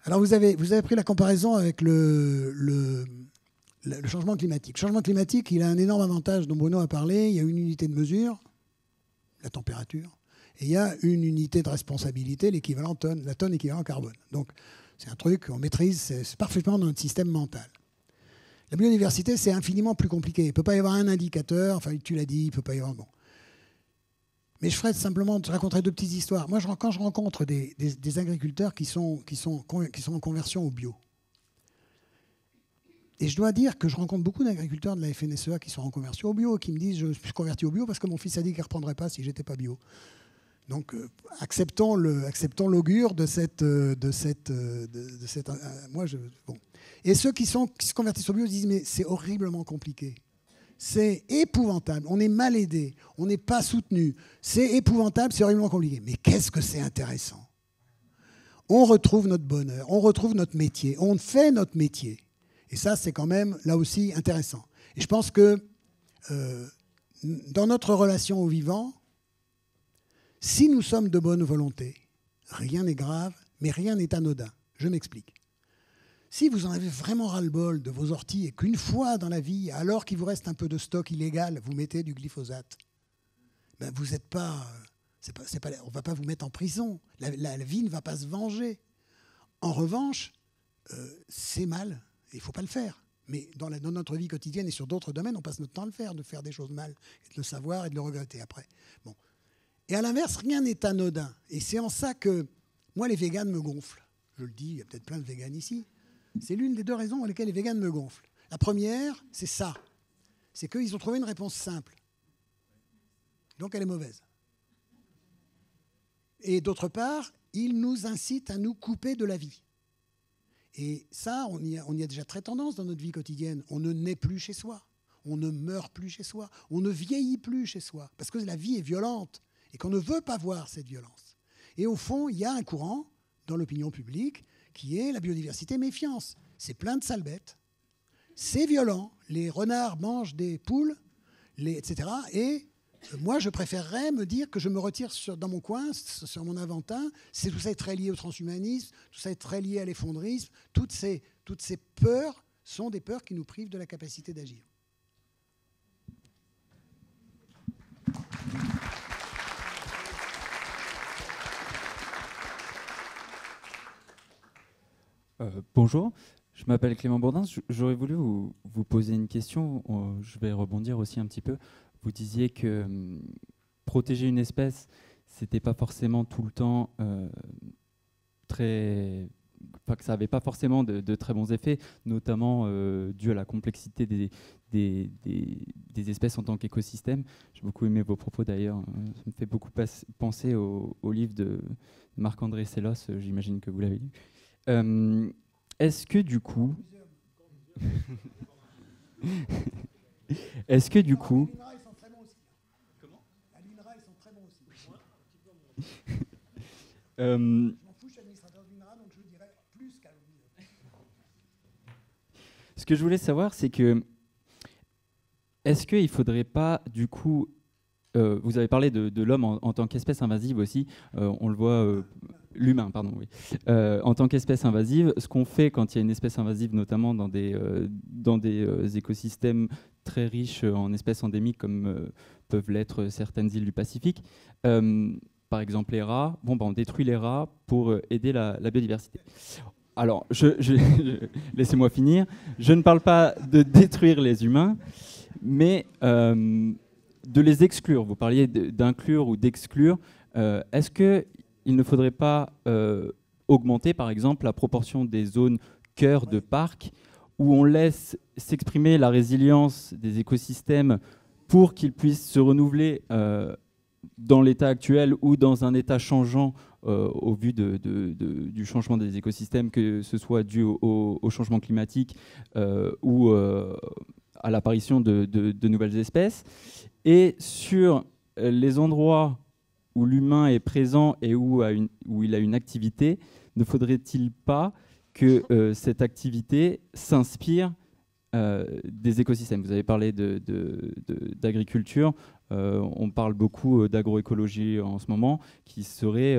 Alors vous avez pris la comparaison avec le changement climatique. Le changement climatique, il a un énorme avantage dont Bruno a parlé. Il y a une unité de mesure, la température, et il y a une unité de responsabilité, l'équivalent tonne, la tonne équivalent carbone. Donc c'est un truc qu'on maîtrise, c'est parfaitement dans notre système mental. La biodiversité, c'est infiniment plus compliqué. Il ne peut pas y avoir un indicateur, enfin tu l'as dit, il ne peut pas y avoir... Bon. Mais je raconterai 2 petites histoires. Moi, quand je rencontre des agriculteurs qui sont en conversion au bio, et je dois dire que je rencontre beaucoup d'agriculteurs de la FNSEA qui sont en conversion au bio, qui me disent « je suis converti au bio parce que mon fils a dit qu'il ne reprendrait pas si je n'étais pas bio ». Donc, acceptons l'augure de cette... bon. Et ceux qui se convertissent au bio disent « mais c'est horriblement compliqué ». C'est épouvantable, on est mal aidé, on n'est pas soutenu, c'est épouvantable, c'est horriblement compliqué. Mais qu'est-ce que c'est intéressant? On retrouve notre bonheur, on retrouve notre métier, on fait notre métier. Et ça, c'est quand même, là aussi, intéressant. Et je pense que dans notre relation au vivant, si nous sommes de bonne volonté, rien n'est grave, mais rien n'est anodin. Je m'explique. Si vous en avez vraiment ras-le-bol de vos orties et qu'une fois dans la vie, alors qu'il vous reste un peu de stock illégal, vous mettez du glyphosate, ben vous n'êtes pas, on ne va pas vous mettre en prison. La vie ne va pas se venger. En revanche, c'est mal et il ne faut pas le faire. Mais dans notre vie quotidienne et sur d'autres domaines, on passe notre temps à le faire, de faire des choses mal, et de le savoir et de le regretter après. Bon. Et à l'inverse, rien n'est anodin. Et c'est en ça que, moi, les véganes me gonflent. Je le dis, il y a peut-être plein de véganes ici. C'est l'une des 2 raisons pour lesquelles les véganes me gonflent. La première, c'est ça. C'est qu'ils ont trouvé une réponse simple. Donc elle est mauvaise. Et d'autre part, ils nous incitent à nous couper de la vie. Et ça, on y a déjà très tendance dans notre vie quotidienne. On ne naît plus chez soi. On ne meurt plus chez soi. On ne vieillit plus chez soi. Parce que la vie est violente et qu'on ne veut pas voir cette violence. Et au fond, il y a un courant dans l'opinion publique qui est la biodiversité méfiance. C'est plein de sales bêtes, c'est violent, les renards mangent des poules, etc. Et moi, je préférerais me dire que je me retire dans mon coin, sur mon Aventin. Tout ça est très lié au transhumanisme, tout ça est très lié à l'effondrisme. Toutes ces peurs sont des peurs qui nous privent de la capacité d'agir. Bonjour, je m'appelle Clément Bourdin. J'aurais voulu vous poser une question. Je vais rebondir aussi un petit peu. Vous disiez que protéger une espèce, c'était pas forcément tout le temps que ça n'avait pas forcément de très bons effets, notamment dû à la complexité des espèces en tant qu'écosystème. J'ai beaucoup aimé vos propos d'ailleurs. Ça me fait beaucoup penser au livre de Marc-André Sellos, j'imagine que vous l'avez lu. Est-ce que du coup... Est-ce que du coup... Comment ? À l'INRA, ils sont très bons aussi. Je m'en fous, je suis administrateur de l'INRA, donc je dirais plus qu'à l'INRA. Ce que je voulais savoir, c'est que... Est-ce qu'il ne faudrait pas, du coup... vous avez parlé de l'homme en tant qu'espèce invasive aussi. On le voit... L'humain, pardon, oui. En tant qu'espèce invasive, ce qu'on fait quand il y a une espèce invasive, notamment dans des écosystèmes très riches en espèces endémiques, comme peuvent l'être certaines îles du Pacifique, par exemple les rats, on détruit les rats pour aider la biodiversité. Alors, laissez-moi finir. Je ne parle pas de détruire les humains, mais de les exclure. Vous parliez d'inclure ou d'exclure. Est-ce qu'il ne faudrait pas augmenter, par exemple, la proportion des zones cœur de parc où on laisse s'exprimer la résilience des écosystèmes pour qu'ils puissent se renouveler dans l'état actuel ou dans un état changeant au vu du changement des écosystèmes, que ce soit dû au changement climatique ou à l'apparition de nouvelles espèces. Et sur les endroits où l'humain est présent et où il a une activité, ne faudrait-il pas que cette activité s'inspire des écosystèmes? Vous avez parlé d'agriculture, on parle beaucoup d'agroécologie en ce moment, qui serait,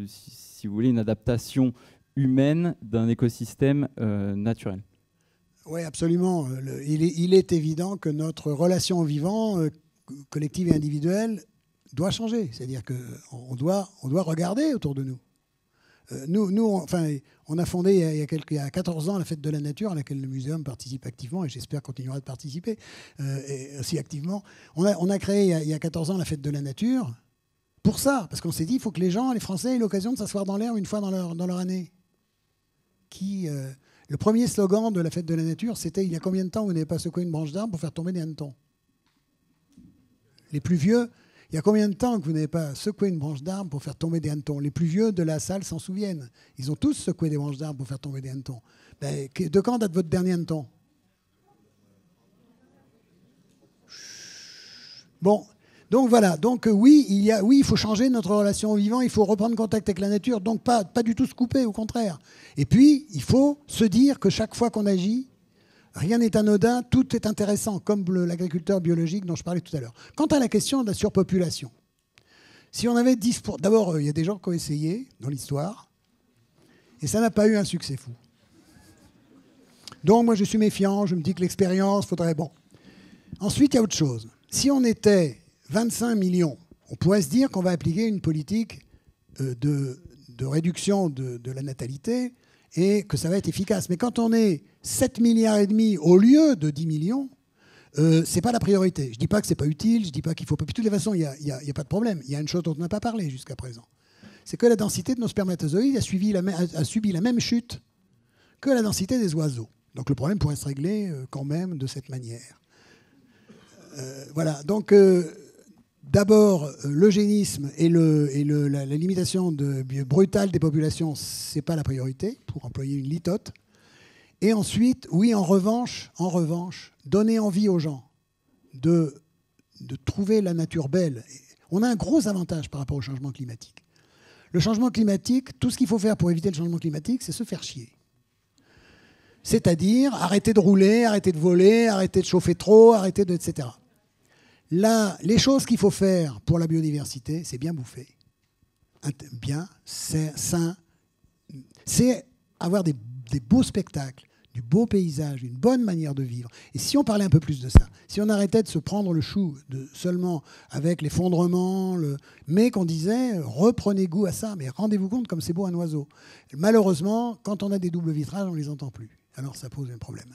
si vous voulez, une adaptation humaine d'un écosystème naturel. Oui, absolument. Il est évident que notre relation au vivant, collective et individuelle, doit changer. C'est-à-dire qu'on doit regarder autour de nous. On a fondé il y a 14 ans la Fête de la Nature, à laquelle le Muséum participe activement, et j'espère continuera de participer et aussi activement. On a créé il y a 14 ans la Fête de la Nature pour ça, parce qu'on s'est dit il faut que les Français aient l'occasion de s'asseoir dans l'herbe une fois dans leur année. Le premier slogan de la Fête de la Nature, c'était « Il y a combien de temps vous n'avez pas secoué une branche d'arbre pour faire tomber des hannetons ?» Les plus vieux, il y a combien de temps que vous n'avez pas secoué une branche d'arbre pour faire tomber des hannetons? Les plus vieux de la salle s'en souviennent. Ils ont tous secoué des branches d'arbre pour faire tomber des hannetons. De quand date votre dernier hanneton? Bon, donc voilà. Donc oui, il faut changer notre relation au vivant, il faut reprendre contact avec la nature, donc pas du tout se couper, au contraire. Et puis, il faut se dire que chaque fois qu'on agit, rien n'est anodin, tout est intéressant, comme l'agriculteur biologique dont je parlais tout à l'heure. Quant à la question de la surpopulation, si on avait 10%... D'abord, il y a des gens qui ont essayé dans l'histoire, et ça n'a pas eu un succès fou. Donc moi, je suis méfiant, je me dis que l'expérience faudrait... Bon. Ensuite, il y a autre chose. Si on était 25 millions, on pourrait se dire qu'on va appliquer une politique de réduction de la natalité et que ça va être efficace. Mais quand on est 7,5 milliards au lieu de 10 millions, c'est pas la priorité. Je ne dis pas que c'est pas utile, je dis pas qu'il faut pas... Puis de toutes les façons, il n'y a pas de problème. Il y a une chose dont on n'a pas parlé jusqu'à présent. C'est que la densité de nos spermatozoïdes a subi la même chute que la densité des oiseaux. Donc le problème pourrait se régler quand même de cette manière. Voilà. Donc d'abord, l'eugénisme et la limitation brutale des populations, ce n'est pas la priorité, pour employer une litote. Et ensuite, oui, en revanche, donner envie aux gens de trouver la nature belle. On a un gros avantage par rapport au changement climatique. Le changement climatique, tout ce qu'il faut faire pour éviter le changement climatique, c'est se faire chier. C'est-à-dire arrêter de rouler, arrêter de voler, arrêter de chauffer trop, etc. Là, les choses qu'il faut faire pour la biodiversité, c'est bien bouffer. Bien, sain. C'est avoir des beaux spectacles, du beau paysage, une bonne manière de vivre. Et si on parlait un peu plus de ça, si on arrêtait de se prendre le chou seulement avec l'effondrement, mais qu'on disait reprenez goût à ça, mais rendez-vous compte comme c'est beau un oiseau. Malheureusement, quand on a des doubles vitrages, on ne les entend plus. Alors ça pose un problème.